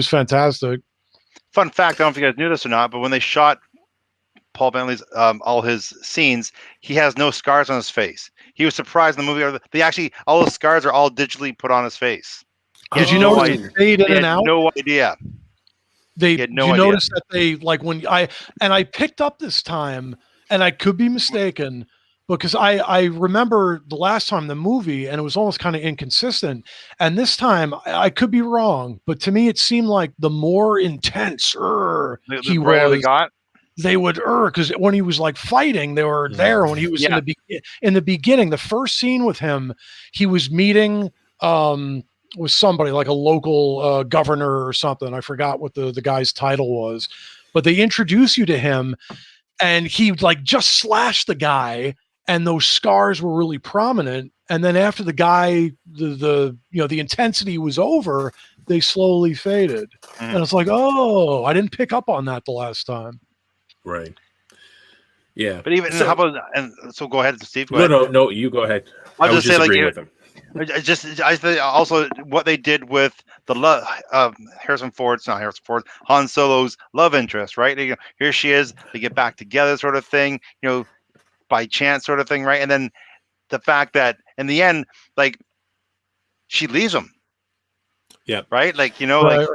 fantastic. Fun fact: I don't know if you guys knew this or not, but when they shot Paul Bettany's all his scenes, he has no scars on his face. He was surprised in the movie. They actually, all the scars are all digitally put on his face. Did you notice they fade in and out? No idea. Did you notice that they I picked up this time, and I could be mistaken, because I remember the last time the movie, and it was almost kind of inconsistent. And this time I could be wrong, but to me it seemed like the more intense he was, they would because when he was like fighting, they were there. When he was in the beginning, the first scene with him, he was meeting with somebody like a local governor or something. I forgot what the guy's title was, but they introduce you to him, and he like just slashed the guy, and those scars were really prominent. And then after the guy, the intensity was over, they slowly faded. And it's like, oh, I didn't pick up on that the last time. Right. Yeah. But even how about, and so go ahead, Steve. Go ahead. No, you go ahead. I'll just say with him. I think also what they did with the Han Solo's love interest, right? Here she is, they get back together, sort of thing, by chance, sort of thing, right? And then the fact that in the end, like, she leaves him. Yeah. Right. Like, right.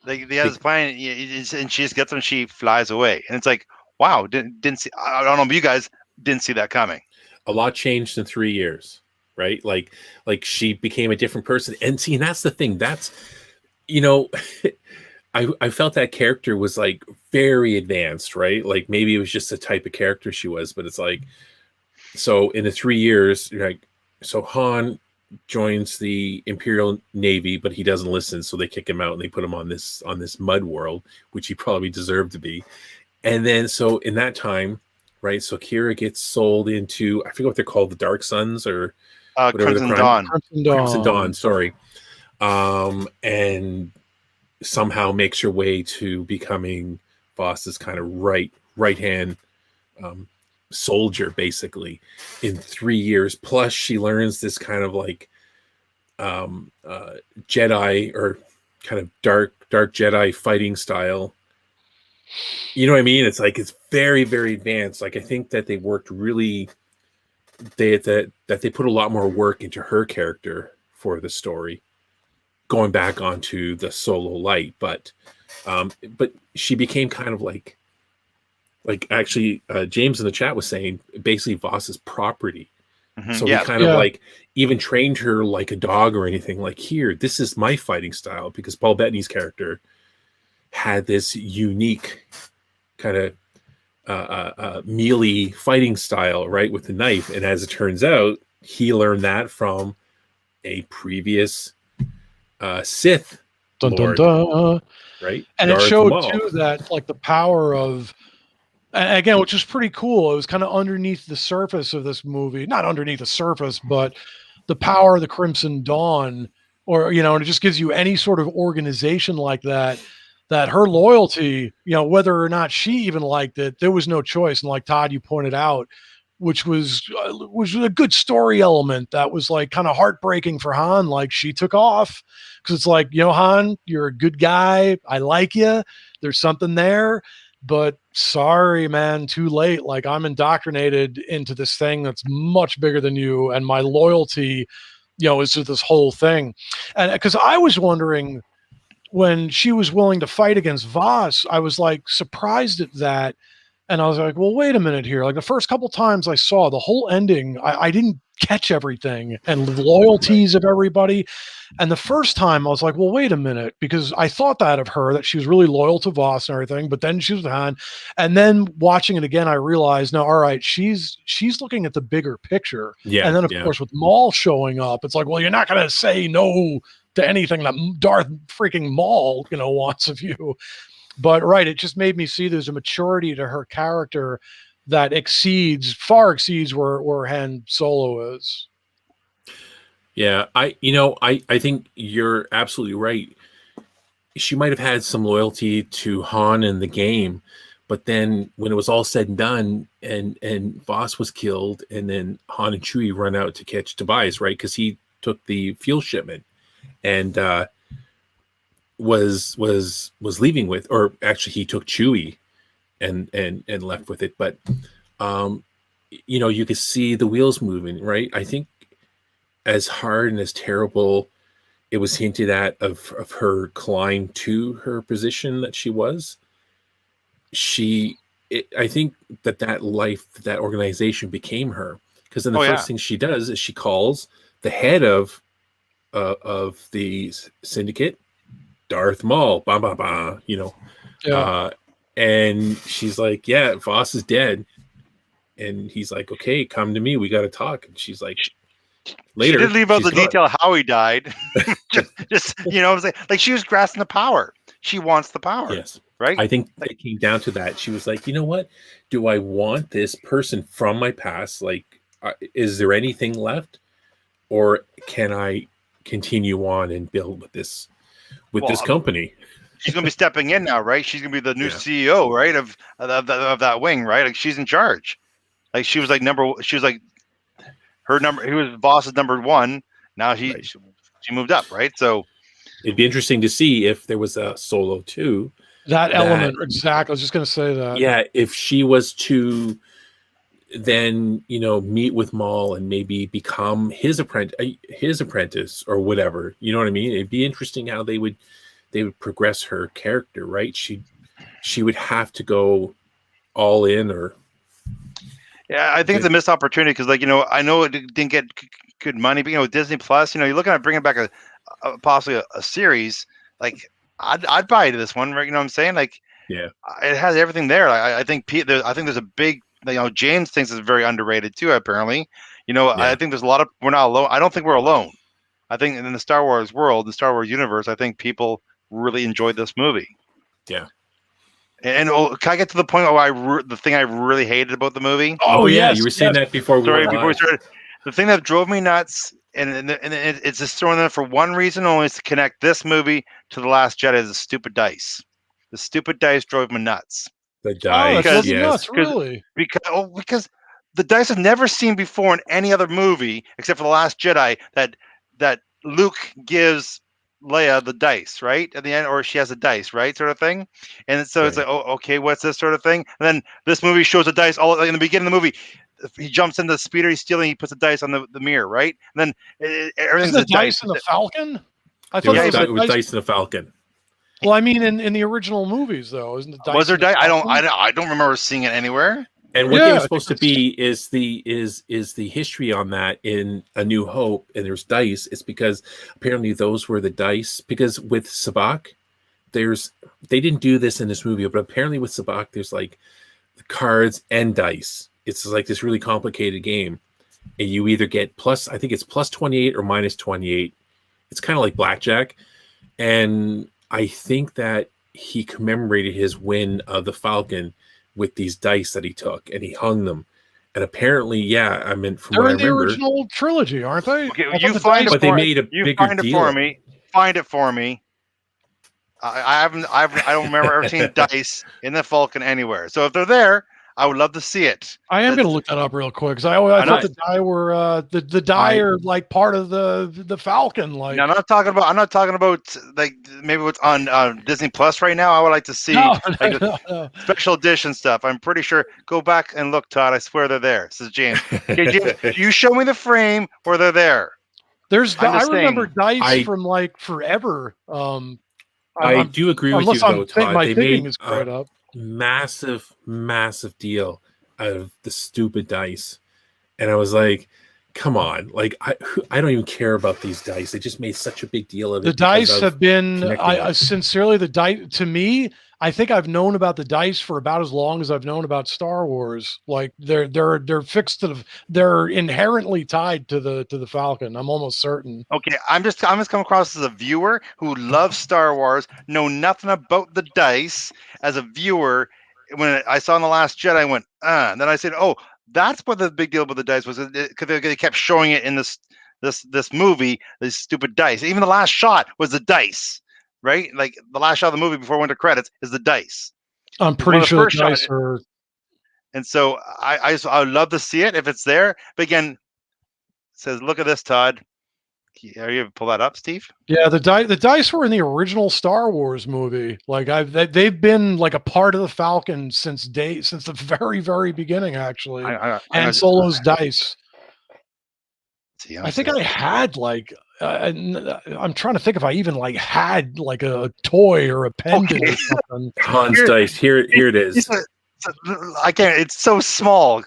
Like they have this plan, and she just gets him, and she flies away, and it's like, wow, didn't see. I don't know if you guys didn't see that coming. A lot changed in 3 years. Right. Like she became a different person. And that's the thing. That's, I felt that character was like very advanced, right? Like maybe it was just the type of character she was, but it's like, so in the 3 years, so Han joins the Imperial Navy, but he doesn't listen. So they kick him out and they put him on this mud world, which he probably deserved to be. And then, so in that time, right. So Kira gets sold into, I forget what they're called, the Dark Sons or, Crimson Dawn. Crimson Dawn, sorry. And somehow makes her way to becoming Voss's kind of right hand soldier, basically, in 3 years. Plus, she learns this kind of like Jedi or kind of dark Jedi fighting style. You know what I mean? It's like it's very, very advanced. Like I think that they worked really. They put a lot more work into her character for the story, going back onto the Solo light, but she became kind of like actually James in the chat was saying basically Voss's property. So he kind of like even trained her like a dog or anything. Like, here, this is my fighting style, because Paul Bettany's character had this unique kind of melee fighting style, right, with the knife. And as it turns out, he learned that from a previous Sith Lord, right? And Darth it showed Maul. Too that like the power of, again, which was pretty cool. It was kind of underneath the surface of this movie, not underneath the surface, but the power of the Crimson Dawn, or and it just gives you any sort of organization like that. That her loyalty, whether or not she even liked it, there was no choice. And like Todd, you pointed out, which was a good story element that was like kind of heartbreaking for Han. Like she took off because it's like, Han, you're a good guy. I like you. There's something there, but sorry, man, too late. Like I'm indoctrinated into this thing that's much bigger than you. And my loyalty, is to this whole thing. And because I was wondering, when she was willing to fight against Voss, I was like surprised at that, And I was like, well, wait a minute here. Like the first couple times I saw the whole ending, I didn't catch everything and the loyalties of everybody. And the first time I was like, well, wait a minute, because I thought that of her, that she was really loyal to Voss and everything, but then she was Han. And then watching it again, I realized, no, all right, she's looking at the bigger picture. Yeah. And then of course with Maul showing up, it's like, well, you're not going to say no to anything that Darth freaking Maul, wants of you. But right, it just made me see there's a maturity to her character that far exceeds where Han Solo is. Yeah, I think you're absolutely right. She might have had some loyalty to Han in the game, but then when it was all said and done, and Voss was killed, and then Han and Chewie run out to catch Tobias, right? Because he took the fuel shipment, and was leaving with, or actually he took Chewie and left with it. But you could see the wheels moving, right? I think as hard and as terrible it was hinted at of her climb to her position that she was, I think that life, that organization became her, because then the first thing she does is she calls the head of the syndicate, Darth Maul, and she's like, yeah, Voss is dead. And he's like, okay, come to me. We got to talk. And she's like, later. She did leave out the detail how he died. just like she was grasping the power. She wants the power. Yes. Right. I think it came down to that. She was like, you know what? Do I want this person from my past? Like, is there anything left? Or can I continue on and build with this company? She's going to be stepping in now, right? She's going to be the new CEO, right? Of that wing, right? Like she's in charge. Like she was like her number. He was Voss's number one. Now she moved up, right? So it'd be interesting to see if there was a Solo 2. That element, exactly. I was just going to say that. Yeah, if she was to then meet with Maul and maybe become his apprentice or whatever. You know what I mean? It'd be interesting how they would progress her character, right? She would have to go all in, or I think it's a missed opportunity because, I know it didn't get good money, but Disney Plus, you're looking at bringing back a possibly a series. Like I'd buy into this one, right? You know what I'm saying? Like, yeah, it has everything there. I think there's a big, James thinks it's very underrated too. Apparently, I think there's a lot of, we're not alone. I don't think we're alone. I think in the Star Wars world, the Star Wars universe, I think people really enjoyed this movie. Yeah. And can I get to the point where the thing I really hated about the movie? Oh yeah, you were saying that before we started. The thing that drove me nuts, and it's just thrown in for one reason only, is to connect this movie to The Last Jedi, is the stupid dice. The stupid dice drove me nuts. The dice, nuts, really? Because the dice I've never seen before in any other movie except for The Last Jedi, that Luke gives Leia the dice, right, at the end, or she has a dice, right, sort of thing. And so it's like, oh, okay, what's this sort of thing? And then this movie shows the dice all in the beginning of the movie. He jumps into the speeder, he's stealing, he puts the dice on the mirror, right? And then everything's the dice in the Falcon. I thought it was dice in the Falcon. Well, I mean, in the original movies, though, isn't the dice? Was there dice? I don't remember seeing it anywhere. And what they were supposed to be is the history on that in A New Hope, and there's dice. It's because apparently those were the dice. Because with Sabak, they didn't do this in this movie, but apparently with Sabak, there's like the cards and dice. It's like this really complicated game, and you either get I think it's plus 28 or minus 28. It's kind of like blackjack, and I think that he commemorated his win of the Falcon with these dice that he took, and he hung them. And apparently, I mean, from they're what in I remember, the original trilogy, aren't they? Okay, you find it, but they made a bigger deal. Find it for me. I don't remember ever seeing dice in the Falcon anywhere. So if they're there, I would love to see it. I am going to look that up real quick because I thought the die were the die are like part of the Falcon. Like, no, I'm not talking about like maybe what's on Disney Plus right now. I would like to see special edition stuff. I'm pretty sure. Go back and look, Todd. I swear they're there. This is James. Okay, James, you show me the frame where they're there. I remember dice from like forever. I do agree with you though, Todd. My thinking is right up. massive, massive deal out of the stupid dice. And I was like, come on, like I don't even care about these dice. They just made such a big deal of it. The dice have been, connecting it. sincerely, the dice, to me, I think I've known about the dice for about as long as I've known about Star Wars. Like they're fixed to they're inherently tied to the Falcon. I'm almost certain. Okay, I'm just coming across as a viewer who loves Star Wars, know nothing about the dice. As a viewer, when I saw in The Last Jedi, I went, and then I said, oh, that's what the big deal with the dice was, because they kept showing it in this movie, these stupid dice. Even the last shot was the dice, right? Like the last shot of the movie before it went to credits is the dice. I'm pretty sure the dice are. And so I would love to see it if it's there. But again, it says, look at this, Todd. Are you able to pull that up, Steve? Yeah, the dice were in the original Star Wars movie. Like they've been like a part of the Falcon since the very, very beginning, actually. And Solo's dice. See, I think I had like I'm trying to think if I even like had like a toy or a pendant or something. Han's dice. Here it is. I can't. It's so small.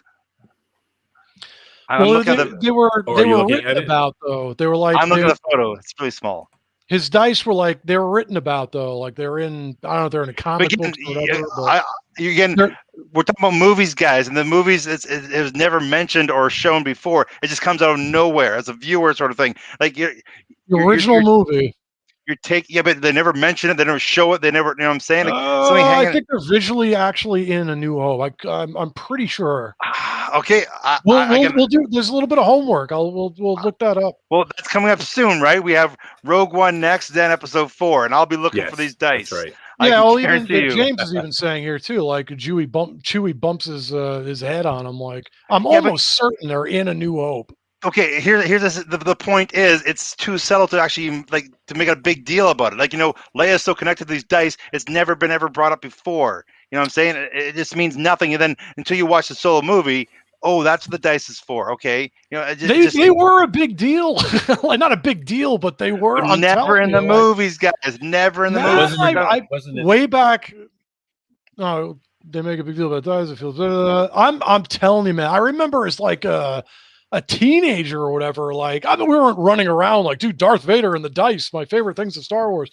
Well, they were written about though. They were like, I'm looking at the photo. It's really small. His dice were like, they were written about though. Like they're in, I don't know if they're in a comic book or whatever. We're talking about movies, guys, and the movies it was never mentioned or shown before. It just comes out of nowhere as a viewer sort of thing. Like the original movie. But they never mention it. They never show it. They never, you know what I'm saying? Like, I think they're visually actually in A New Hope. I'm pretty sure. Okay, we'll do. There's a little bit of homework. We'll look that up. Well, that's coming up soon, right? We have Rogue One next, then Episode 4, and I'll be looking for these dice. That's right. Yeah, well, even James is even saying here too. Like Chewie bumps his head on him. Like I'm almost certain they're in A New Hope. Okay, here's the point is it's too subtle to actually to make a big deal about it. Like, Leia's so connected to these dice, it's never been ever brought up before. You know what I'm saying? It just means nothing. And then until you watch the Solo movie, oh, that's what the dice is for. Okay, they were a big deal. Like not a big deal, but they were. Never in the movies, guys. Never in the movies. Wasn't it? Way back. No, they make a big deal about dice. It feels. I'm telling you, man. I remember as like a teenager or whatever, like we weren't running around like, dude, Darth Vader and the dice, my favorite things in Star Wars,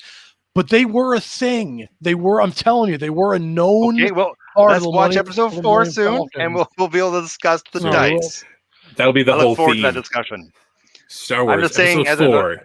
but they were a thing. I'm telling you, they were a known. Okay, well, let's watch Episode 4 soon, and we'll be able to discuss the dice. That'll be the whole forward theme. To that discussion. Star Wars. I'm just saying, Episode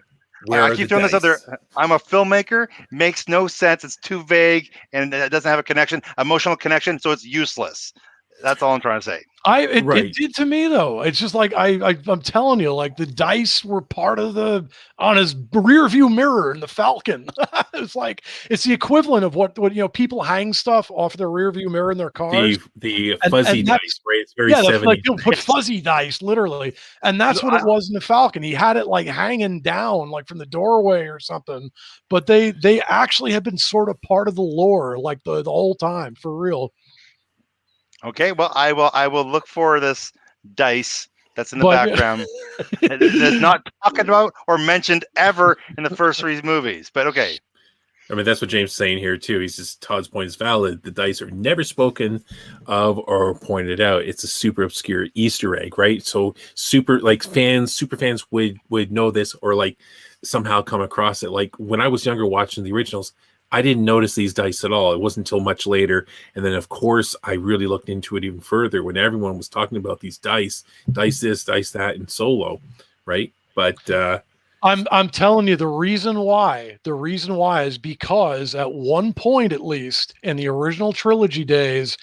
4. I keep doing this other. I'm a filmmaker. Makes no sense. It's too vague, and it doesn't have a connection, emotional connection, so it's useless. That's all I'm trying to say. It did to me though. It's just like I'm telling you, like the dice were part of on his rear view mirror in the Falcon. It's like it's the equivalent of what people hang stuff off their rear view mirror in their cars. The fuzzy dice, right? It's very 70s. Like people put fuzzy dice, literally, and that's what it was in the Falcon. He had it like hanging down, like from the doorway or something. But they actually have been sort of part of the lore, like the whole time, for real. Okay, well, I will look for this dice that's in the background. It's not talked about or mentioned ever in the first 3 movies, but okay. I mean, that's what James is saying here too. He's just, Todd's point is valid. The dice are never spoken of or pointed out. It's a super obscure Easter egg, right? So super fans would know this or like somehow come across it. Like when I was younger watching the originals, I didn't notice these dice at all. It wasn't until much later. And then, of course, I really looked into it even further when everyone was talking about these dice this, dice that, and Solo, right? But I'm telling you, the reason why is because at one point, at least in the original trilogy days,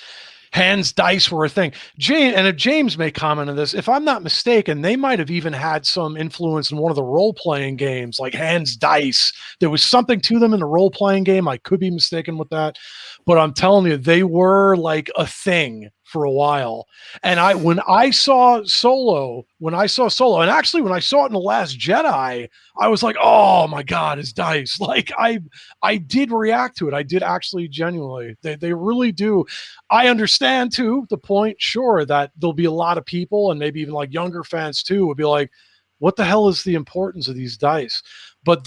Han's dice were a thing. James may comment on this. If I'm not mistaken, they might have even had some influence in one of the role-playing games, like Han's dice. There was something to them in the role-playing game. I could be mistaken with that. But I'm telling you, they were like a thing for a while. And when I saw Solo, and actually when I saw it in The Last Jedi, I was like, oh my God, his dice. Like I did react to it. I did actually genuinely. They really do. I understand too, the point, sure, that there'll be a lot of people and maybe even like younger fans too would be like, what the hell is the importance of these dice? But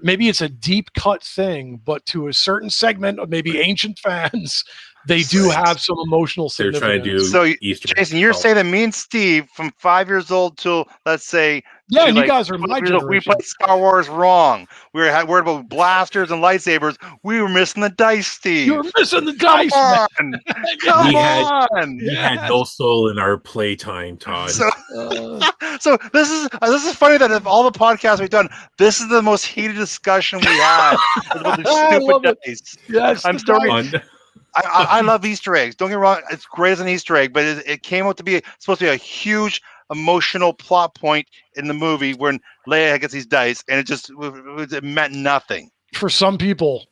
maybe it's a deep cut thing, but to a certain segment of maybe ancient fans, they do have some emotional They're significance. trying to do So, Easter Jason, you're eggs. saying that me and Steve, from 5 years old till, let's say, Yeah, to and you like guys are my 12 years old, we generation. played Star Wars wrong. We were worried about blasters and lightsabers. We were missing the dice, Steve. You're missing the dice, Come man. on. Come on. We had no soul in our playtime, Todd. So, so this is funny that of all the podcasts we've done, this is the most heated discussion we had about the I love stupid it. dice. Yes, I'm the starting. dice. I love Easter eggs. Don't get me wrong; it's great as an Easter egg, but it came out to be supposed to be a huge emotional plot point in the movie when Leia gets these dice, and it meant nothing. For some people,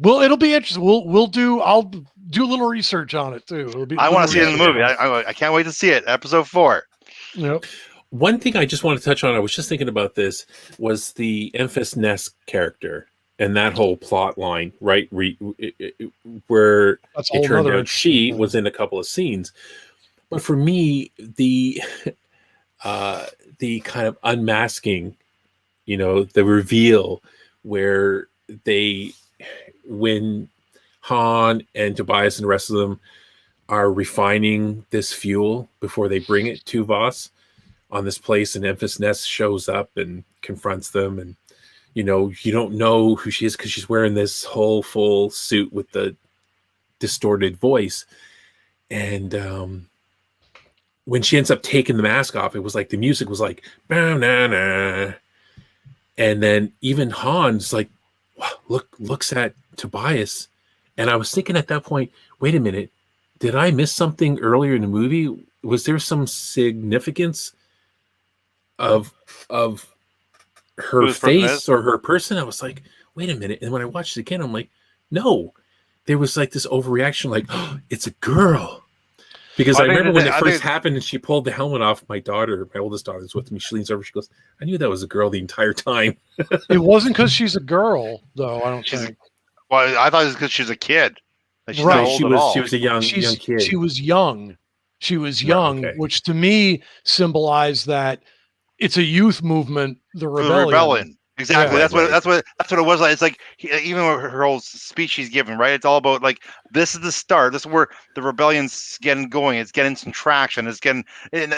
it'll be interesting. I'll do a little research on it too. It'll be. I want to see it in the movie. Yeah. I can't wait to see it. Episode 4. Yep. One thing I just want to touch on, I was just thinking about this, was the Enfys Nest character and that whole plot line, right? Where That's it turned another out she interesting was in a couple of scenes. But for me, the kind of unmasking, the reveal where when Han and Tobias and the rest of them are refining this fuel before they bring it to Voss on this place, and Enfys Nest shows up and confronts them, and you don't know who she is because she's wearing this whole full suit with the distorted voice, and when she ends up taking the mask off, it was like the music was like bah, nah, nah. And then even Han's like, wow, looks at Tobias, and I was thinking at that point, wait a minute, did I miss something earlier in the movie? Was there some significance of her face or her person? I was like, wait a minute. And when I watched it again, I'm like, no, there was like this overreaction, like, oh, it's a girl. Because I remember when it first happened and she pulled the helmet off, my oldest daughter is with me. She leans over, she goes, I knew that was a girl the entire time. It wasn't because she's a girl, though, I don't think. Well, I thought it was because she's a kid. She's right. She was a young kid. She was young. She was young, okay. Which to me symbolized that it's a youth movement, the rebellion. Exactly. Yeah, that's what it was like. It's like even her whole speech she's giving, right? It's all about like, this is the start. This is where the rebellion's getting going. It's getting some traction. It's getting,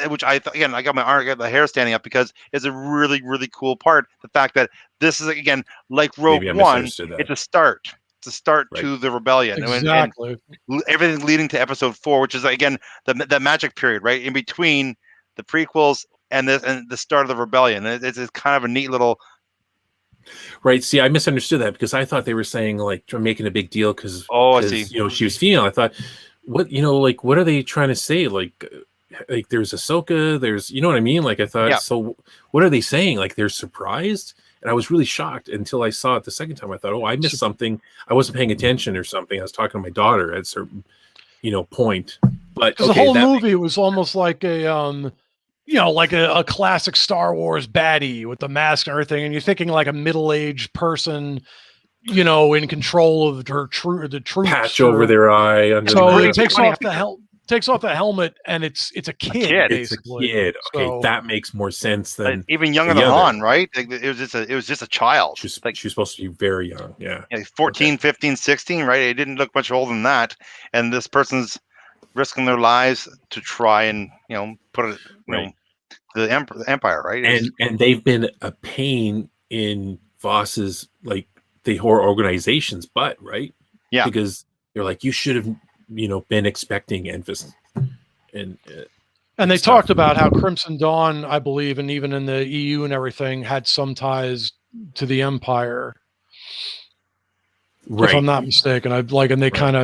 which I got the hair standing up because it's a really, really cool part. The fact that this is, again, like Rogue One, it's a start. It's a start to the rebellion. Exactly. And everything leading to episode 4, which is again the magic period, right in between the prequels and the start of the rebellion. It's kind of a neat little. Right. See, I misunderstood that because I thought they were saying like making a big deal because I see. She was female. I thought, what what are they trying to say? Like there's Ahsoka, there's what I mean? Like I thought, so what are they saying? Like they're surprised? And I was really shocked until I saw it the second time. I thought, oh, I missed something. I wasn't paying attention or something. I was talking to my daughter at a certain, point. But the whole movie was almost like a like a classic Star Wars baddie with the mask and everything, and you're thinking like a middle-aged person, in control of the troops. Patch over their eye. So it takes off the helmet, and it's a kid. It's Basically. a kid. Okay, so, that makes more sense than even younger than Han, right? It was just a child. She was supposed to be very young. Yeah 14, 15, 16, right? It didn't look much older than that, and this person's risking their lives to try and put it the empire, right? And they've been a pain in Voss's like the horror organization's butt, right? Yeah, because they're like, you should have been expecting Enfys and they talked about how Crimson Dawn, I believe, and even in the EU and everything, had some ties to the Empire. Right. If I'm not mistaken,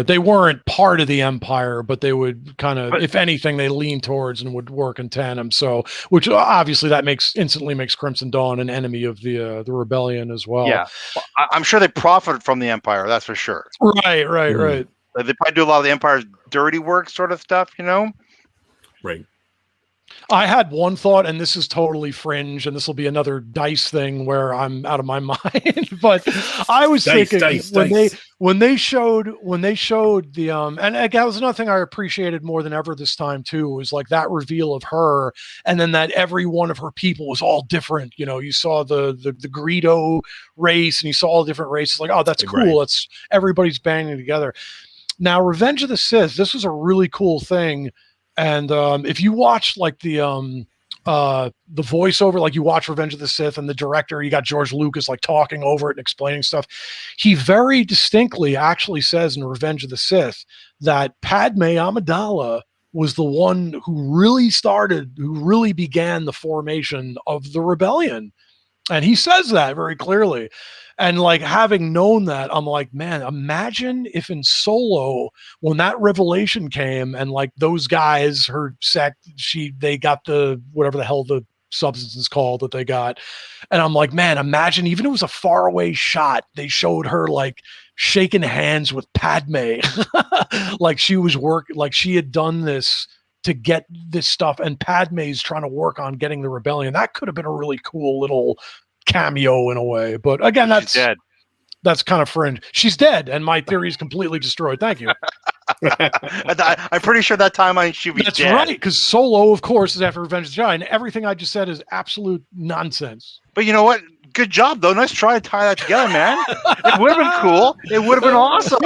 they weren't part of the Empire, but they would kind of, if anything, they lean towards and would work in tandem. So, which obviously that instantly makes Crimson Dawn an enemy of the rebellion as well. Yeah, well, I'm sure they profited from the Empire. That's for sure. Right. They probably do a lot of the Empire's dirty work, sort of stuff. Right. I had one thought, and this is totally fringe, and this will be another dice thing where I'm out of my mind. But I was thinking when they showed the and again, that was another thing I appreciated more than ever this time too, was like that reveal of her, and then that every one of her people was all different. You saw the Greedo race, and you saw all different races. Like, oh, that's cool. That's everybody's banding together. Now, Revenge of the Sith, this was a really cool thing. And if you watch like the voiceover, like you watch Revenge of the Sith and the director, you got George Lucas like talking over it and explaining stuff. He very distinctly actually says in Revenge of the Sith that Padme Amidala was the one who really began the formation of the rebellion. And he says that very clearly. And like having known that, I'm like, man, imagine if in Solo, when that revelation came and like those guys, her sect, they got the whatever the hell the substance is called that they got. And I'm like, man, imagine even if it was a faraway shot, they showed her like shaking hands with Padme, like she was like she had done this to get this stuff, and Padme's trying to work on getting the rebellion. That could have been a really cool little cameo in a way, but again, that's dead. That's kind of fringe. She's dead, and my theory is completely destroyed. Thank you. I'm pretty sure that timeline should be dead. That's right, because Solo, of course, is after Revenge of the Jedi, and everything I just said is absolute nonsense. But you know what? Good job, though. Nice try to tie that together, man. It would have been cool. It would have been awesome.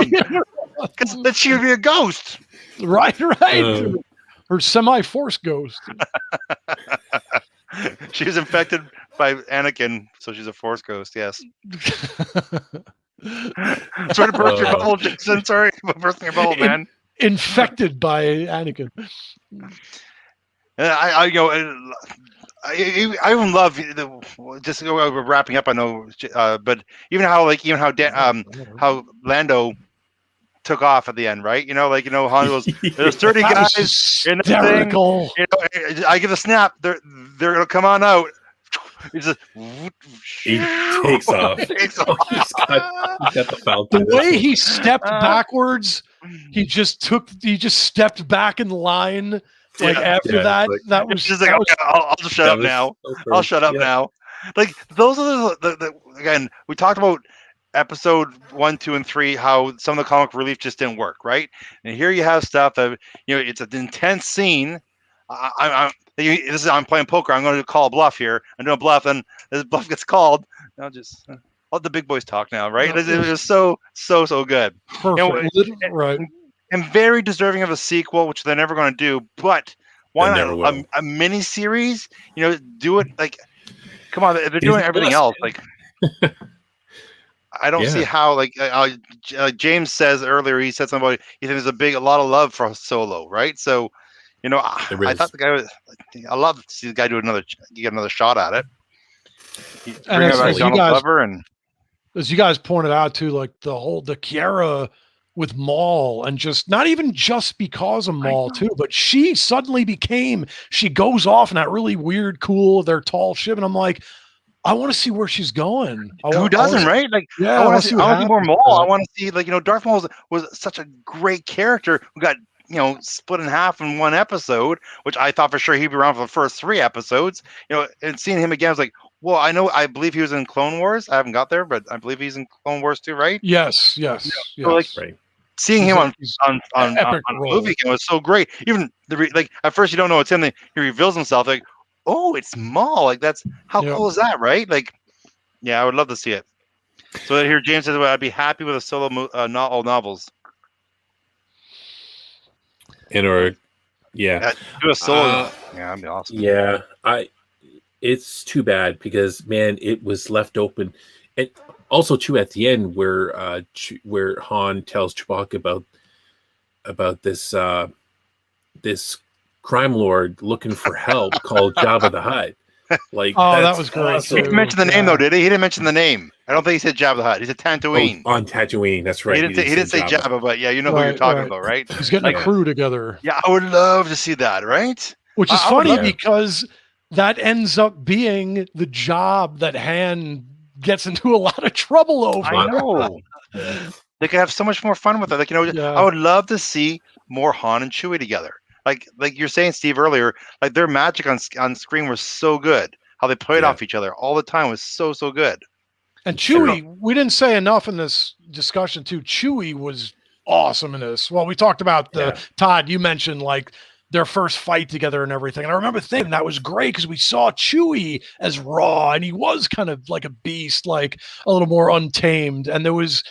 Because then she would be a ghost. Right. Her semi-force ghost. She was infected by Anakin, so she's a Force ghost. Yes. Sort of burst your bubble, Jason. Sorry, bursting your bubble, man. Infected by Anakin. I even love just we're wrapping up. I know, but even how Lando took off at the end, right? Han was there's 30 guys in the thing. I give a snap. They're gonna come on out. He takes off. He's got the Falcon. The way he stepped backwards, he just stepped back in line. Like after that was just like, I'll just shut up now. I'll shut up now. Like those are the again, we talked about episode 1, 2, and 3, how some of the comic relief just didn't work, right? And here you have stuff that it's an intense scene. I'm playing poker. I'm going to call a bluff here. I'm doing a bluff, and this bluff gets called. I'll let the big boys talk now, right? It was so good. Perfect. Right. And very deserving of a sequel, which they're never going to do. But why not a mini series? Do it like. Come on, they're doing everything else. Like, I don't see how. Like James says earlier, he said something about he thinks there's a lot of love for Solo, right? So. I thought the guy was. I love to see the guy get another shot at it. And as you guys pointed out too, like the Kiara with Maul, and just not even just because of Maul too, but she suddenly she goes off in that really weird, cool, their tall ship, and I'm like, I want to see where she's going. Who doesn't, right? Like, yeah, I want to see more Maul. I want to see, Darth Maul was such a great character who got. Split in half in one episode, which I thought for sure he'd be around for the first 3 episodes. And seeing him again, I was like, well, I believe he was in Clone Wars. I haven't got there, but I believe he's in Clone Wars too, right? Yes. So right. Seeing him on a movie was so great. Even at first you don't know it's him. He reveals himself like, oh, it's Maul. Like that's how cool is that, right? Like, yeah, I would love to see it. So here James says, well, I'd be happy with a Solo novels. Do a Solo. That'd be awesome. Yeah, it's too bad because man, it was left open, and also too at the end where Han tells Chewbacca about this crime lord looking for help called Jabba the Hutt. Like, that was great. Awesome. He didn't mention the name though, did he? He didn't mention the name. I don't think he said Jabba the Hutt. He said Tatooine. On Tatooine, that's right. He didn't say Jabba, but yeah, you know who you're talking about, right? He's getting a crew together. Yeah, I would love to see that, right? Which is funny because that ends up being the job that Han gets into a lot of trouble over. I know. They could have so much more fun with it. I would love to see more Han and Chewie together. Like you're saying, Steve, earlier, like their magic on screen was so good. How they played off each other all the time was so good. And Chewie, we didn't say enough in this discussion too. Chewie was awesome in this. Well, we talked about Todd, you mentioned like their first fight together and everything. And I remember thinking that was great because we saw Chewie as raw and he was kind of like a beast, like a little more untamed. And there was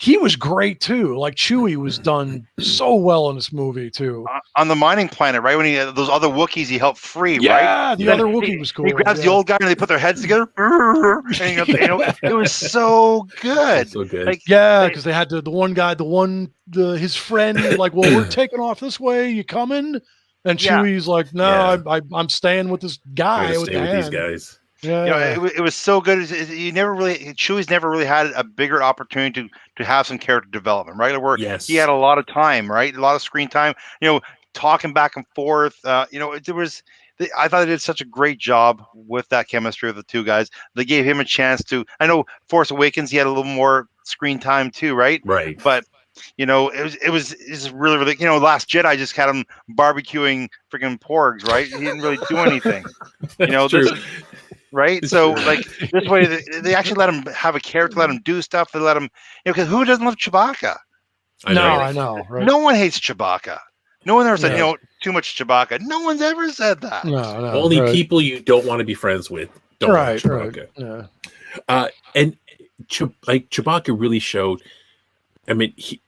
he was great too. Like Chewie was done so well in this movie too. On the mining planet, right? When he those other Wookiees he helped free, right? Yeah, the other Wookiee was cool. He grabs the old guy and they put their heads together. And, it was so good. So good. Like, because they had the one guy, his friend, like, well, we're taking off this way. You coming? And Chewie's like, no, I'm staying with this guy with these guys. Yeah, it was so good. Chewie's never really had a bigger opportunity to have some character development, right? Where he had a lot of time, right? A lot of screen time, talking back and forth. I thought they did such a great job with that chemistry of the two guys. They gave him a chance to. I know Force Awakens, he had a little more screen time too, right? Right. But it was really, really. Last Jedi just had him barbecuing freaking porgs, right? He didn't really do anything. Right. So like this way, they actually let him have a character, let him do stuff. They let him, because who doesn't love Chewbacca? I know. Right? No one hates Chewbacca. No one ever said, too much Chewbacca. No one's ever said that. No. Only people you don't want to be friends with don't like Chewbacca. Right. Yeah. And Chewbacca really showed. I mean, he,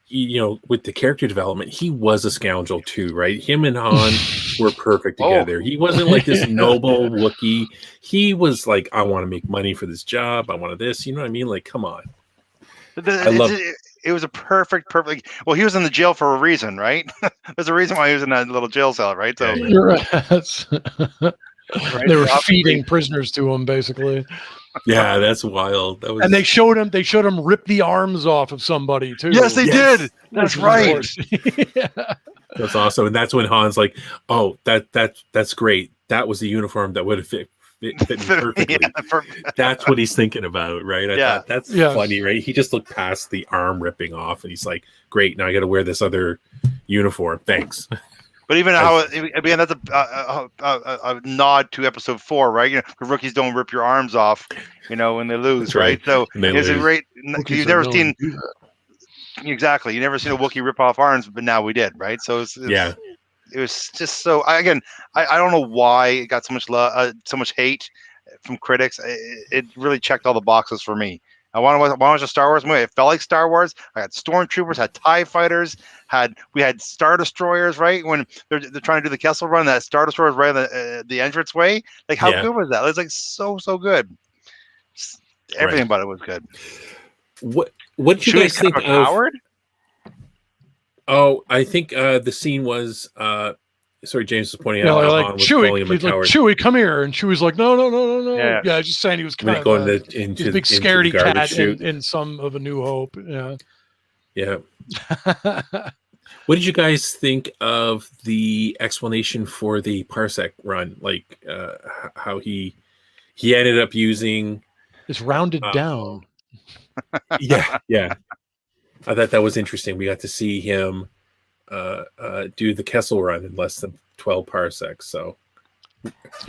with the character development, he was a scoundrel too, right? Him and Han were perfect together. He wasn't like this noble Wookiee. He was like, I want to make money for this job. I wanted this. You know what I mean? Like, come on. It was a perfect. Well, he was in the jail for a reason, right? There's a reason why he was in that little jail cell, right? So you're right. They were feeding prisoners to him, basically. Yeah, that's wild. And they showed him rip the arms off of somebody too. Yes, they did. That's right. That's awesome. And that's when Han's like, "Oh, that's great. That was the uniform that would have fit me perfectly." That's what he's thinking about, right? I thought that's funny, right? He just looked past the arm ripping off, and he's like, "Great, now I got to wear this other uniform. Thanks." But even that's a nod to episode 4, right? The rookies don't rip your arms off, when they lose, right? So it's a great. You've never seen exactly. You never seen a Wookiee rip off arms, but now we did, right? So it was just so. I don't know why it got so much love, so much hate from critics. It really checked all the boxes for me. I want to watch a Star Wars movie. It felt like Star Wars. I had stormtroopers, had TIE fighters, we had Star Destroyers, right? When they're trying to do the Kessel Run, that Star Destroyer was right on the entrance way. Like, how good was that? It was like so good. Everything about it was good. What did you guys think of Howard? Oh, I think the scene was sorry, James was pointing out how Han was calling him a coward. Chewie, come here, and Chewie's like, no. Yeah, just saying he was kind of going into big scaredy cat in some of A New Hope. Yeah. What did you guys think of the explanation for the parsec run? Like how he ended up using it's rounded down. Yeah. I thought that was interesting. We got to see him do the Kessel Run in less than 12 parsecs, so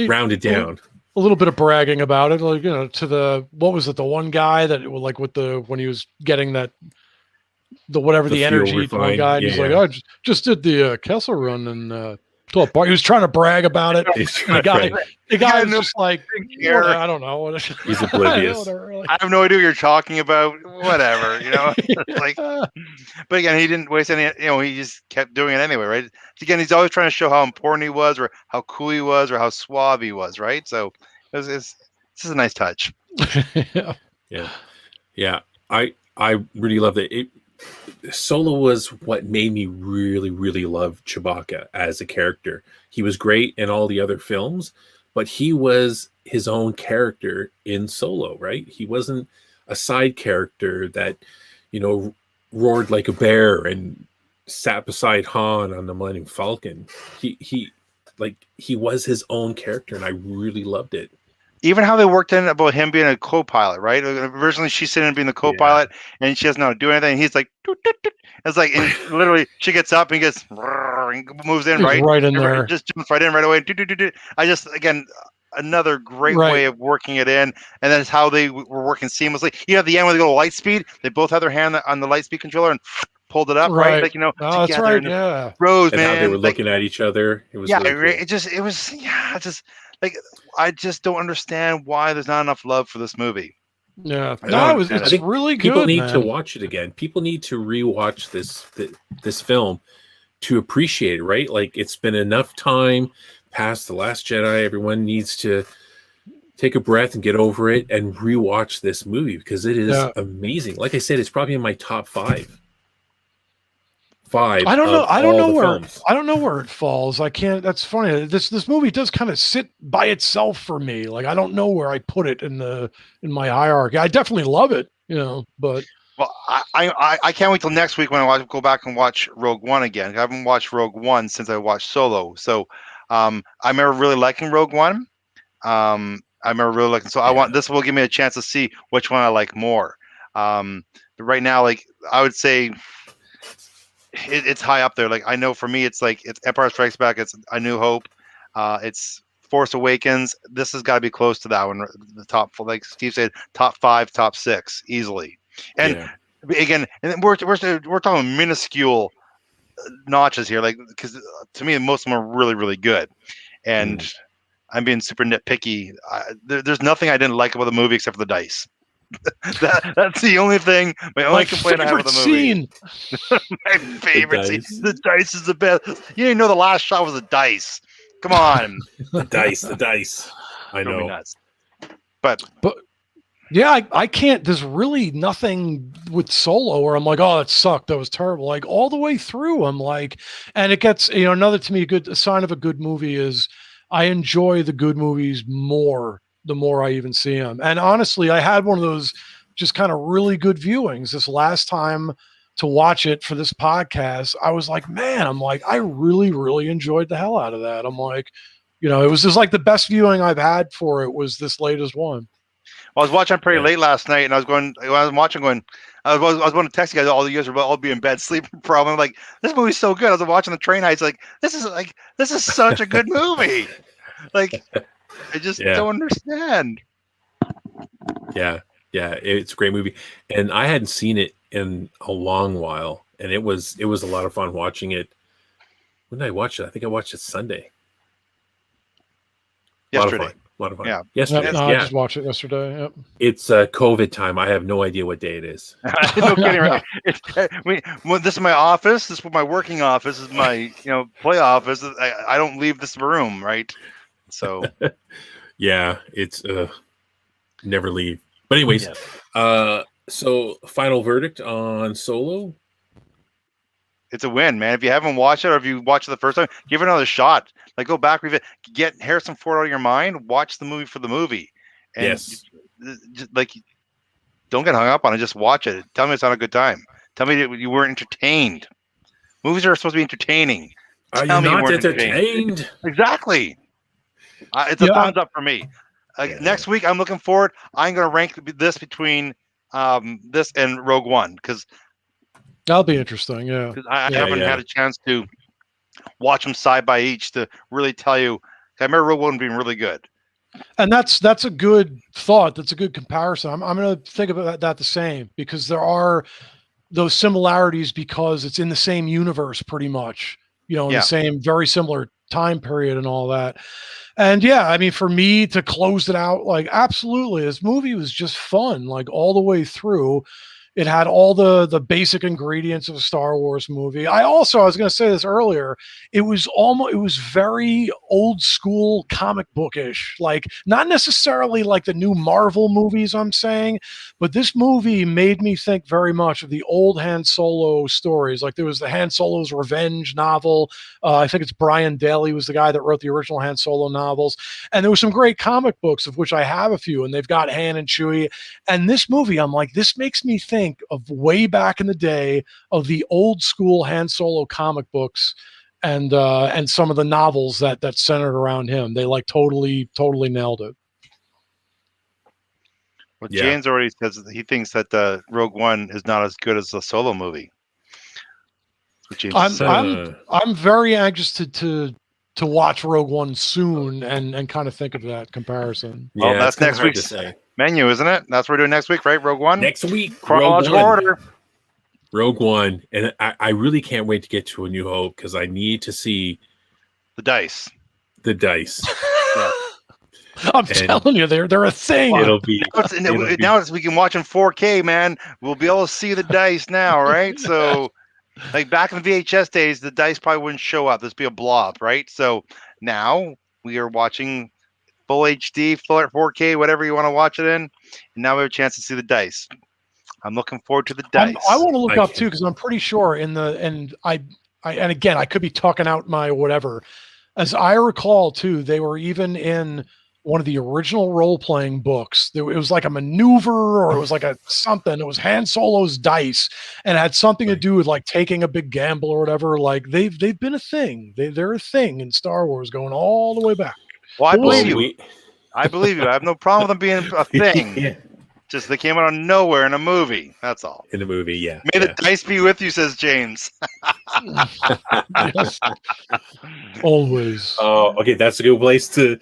rounded down. A little bit of bragging about it, like to the the one guy that like when he was getting the energy one guy, and he's like, I just did the Kessel Run and 12 parsecs. He was trying to brag about it. The guy was just like, I don't know. He's oblivious. I have no idea what you're talking about. Whatever, like. But again, he didn't waste any. He just kept doing it anyway, right? Again, he's always trying to show how important he was, or how cool he was, or how suave he was, right? So this is a nice touch. Yeah. I really loved it. Solo was what made me really, really love Chewbacca as a character. He was great in all the other films, but he was his own character in Solo, right? He wasn't a side character that, roared like a bear and sat beside Han on the Millennium Falcon. He was his own character, and I really loved it. Even how they worked in about him being a co-pilot, right? Originally, she's sitting and being the co-pilot, and she doesn't know how to do anything. And he's like, doot, doot, doot. It's like, and literally, she gets up and gets and moves in, right? Right in there. Just jumps right in right away. Doot, doot, doot, doot. Again, another great way of working it in. And that's how they were working seamlessly. You have the end where they go to light speed. They both had their hand on the light speed controller and pulled it up, right? Like, that's right, yeah. Rose, and man. how they were looking at each other. It was like, I just don't understand why there's not enough love for this movie. Yeah, I no, don't- I it's think really people good. need to Man. watch it again. People need to rewatch this film to appreciate it, right? Like, it's been enough time past The Last Jedi. Everyone needs to take a breath and get over it and rewatch this movie because it is Yeah. amazing. Like I said, it's probably in my top five. Five I don't know. of I don't all know the where. films. I don't know where it falls. I can't. That's funny. This movie does kind of sit by itself for me. Like I don't know where I put it in my hierarchy. I definitely love it, but Well, I can't wait till next week when go back and watch Rogue One again. I haven't watched Rogue One since I watched Solo. So I remember really liking Rogue One. I remember really liking. So this will give me a chance to see which one I like more. Right now, like I would say, it's high up there. Like I know for me, it's Empire Strikes Back. It's A New Hope. It's Force Awakens. This has got to be close to that one. The top, like Steve said, top 5, top 6 easily. And again, and we're talking minuscule notches here, like because to me most of them are really really good, and I'm being super nitpicky. There's nothing I didn't like about the movie except for the dice. That's the only thing. My only complaint I have with the movie. My favorite scene. The dice is the best. You didn't know the last shot was a dice. Come on. the dice. I know. Nuts. But yeah, I can't. There's really nothing with Solo where I'm like, oh, that sucked. That was terrible. Like all the way through, I'm like, and it gets, another to me, a sign of a good movie is I enjoy the good movies more the more I even see them. And honestly, I had one of those just kind of really good viewings this last time to watch it for this podcast. I was like, man, I really, really enjoyed the hell out of that. I'm like, it was just like the best viewing I've had for it was this latest one. I was watching pretty late last night, and I was watching, I was going to text you guys. All you guys are all be in bed sleeping. Problem. Like this movie's so good. I was watching the train heights. Like this is such a good movie. Like I just don't understand. Yeah, it's a great movie, and I hadn't seen it in a long while, and it was a lot of fun watching it. When did I watch it? I think I watched it Sunday. Yesterday. A lot of fun. Yeah. Yesterday. I just watched it yesterday. Yep. It's COVID time. I have no idea what day it is. No kidding. Right? This is my office. This is my working office. This is my play office. I don't leave this room, right? So yeah, it's never leave. But anyways, so final verdict on Solo. It's a win, man. If you haven't watched it, or if you watched it the first time, give it another shot. Like go back, get Harrison Ford out of your mind. Watch the movie for the movie, and don't get hung up on it. Just watch it. Tell me it's not a good time. Tell me that you weren't entertained. Movies are supposed to be entertaining. Are you not entertained? Exactly. It's a thumbs up for me. Next week, I'm looking forward. I'm going to rank this between this and Rogue One because that'll be interesting. Yeah, because I haven't had a chance to watch them side by each to really tell you. I remember Rogue One being really good, and that's a good thought. That's a good comparison. I'm going to think about that the same because there are those similarities because it's in the same universe pretty much. In the same very similar time period and all that. And I mean, for me to close it out, like absolutely, this movie was just fun, like all the way through. It had all the basic ingredients of a Star Wars movie. I was going to say this earlier, it was very old school comic bookish, like not necessarily like the new Marvel movies I'm saying, but this movie made me think very much of the old Han Solo stories. Like there was the Han Solo's Revenge novel. I think it's Brian Daley was the guy that wrote the original Han Solo novels. And there were some great comic books of which I have a few, and they've got Han and Chewie. And this movie, I'm like, this makes me think of way back in the day of the old school Han Solo comic books and some of the novels that centered around him. They like totally nailed it. Well, James already says that he thinks that Rogue One is not as good as the Solo movie. I'm very anxious to watch Rogue One soon and kind of think of that comparison. Well, that's next week's menu, isn't it? That's what we're doing next week, right? Rogue One? Next week. Chronological order. Rogue One. And I really can't wait to get to A New Hope because I need to see the dice. The dice. I'm telling you, they're a thing. It'll be now we can watch in 4K, man. We'll be able to see the dice now, right? So, like back in the VHS days, the dice probably wouldn't show up. This would be a blob, right? So now we are watching full HD, full 4K, whatever you want to watch it in. And now we have a chance to see the dice. I'm looking forward to the dice. I want to look up too, because I'm pretty sure and again, I could be talking out my whatever. As I recall too, they were even in one of the original role-playing books. It was like a maneuver, or it was like a something. It was Han Solo's dice, and it had something to do with like taking a big gamble or whatever. Like they've been a thing. They're a thing in Star Wars going all the way back. Well, I believe you. I believe you. I have no problem with them being a thing. Yeah. Just they came out of nowhere in a movie. That's all. In the movie, yeah. May the dice be with you, says James. Yes. Always. Oh, okay. That's a good place to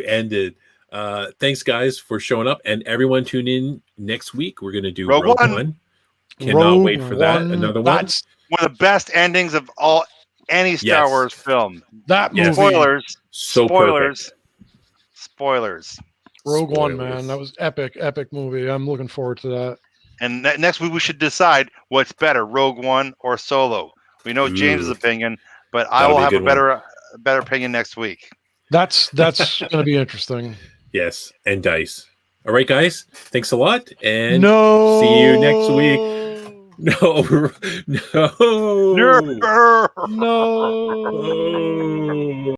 end it. Thanks, guys, for showing up, and everyone tune in next week. We're gonna do Rogue One. Cannot wait for that. Another one. That's one of the best endings of any Star Wars film. That movie. Spoilers. Rogue One, man, that was epic movie. I'm looking forward to that. And next week we should decide what's better, Rogue One or Solo. We know James's opinion, but I will have a better opinion next week. That's going to be interesting. Yes, and dice. All right, guys. Thanks a lot, and no, see you next week. No. No.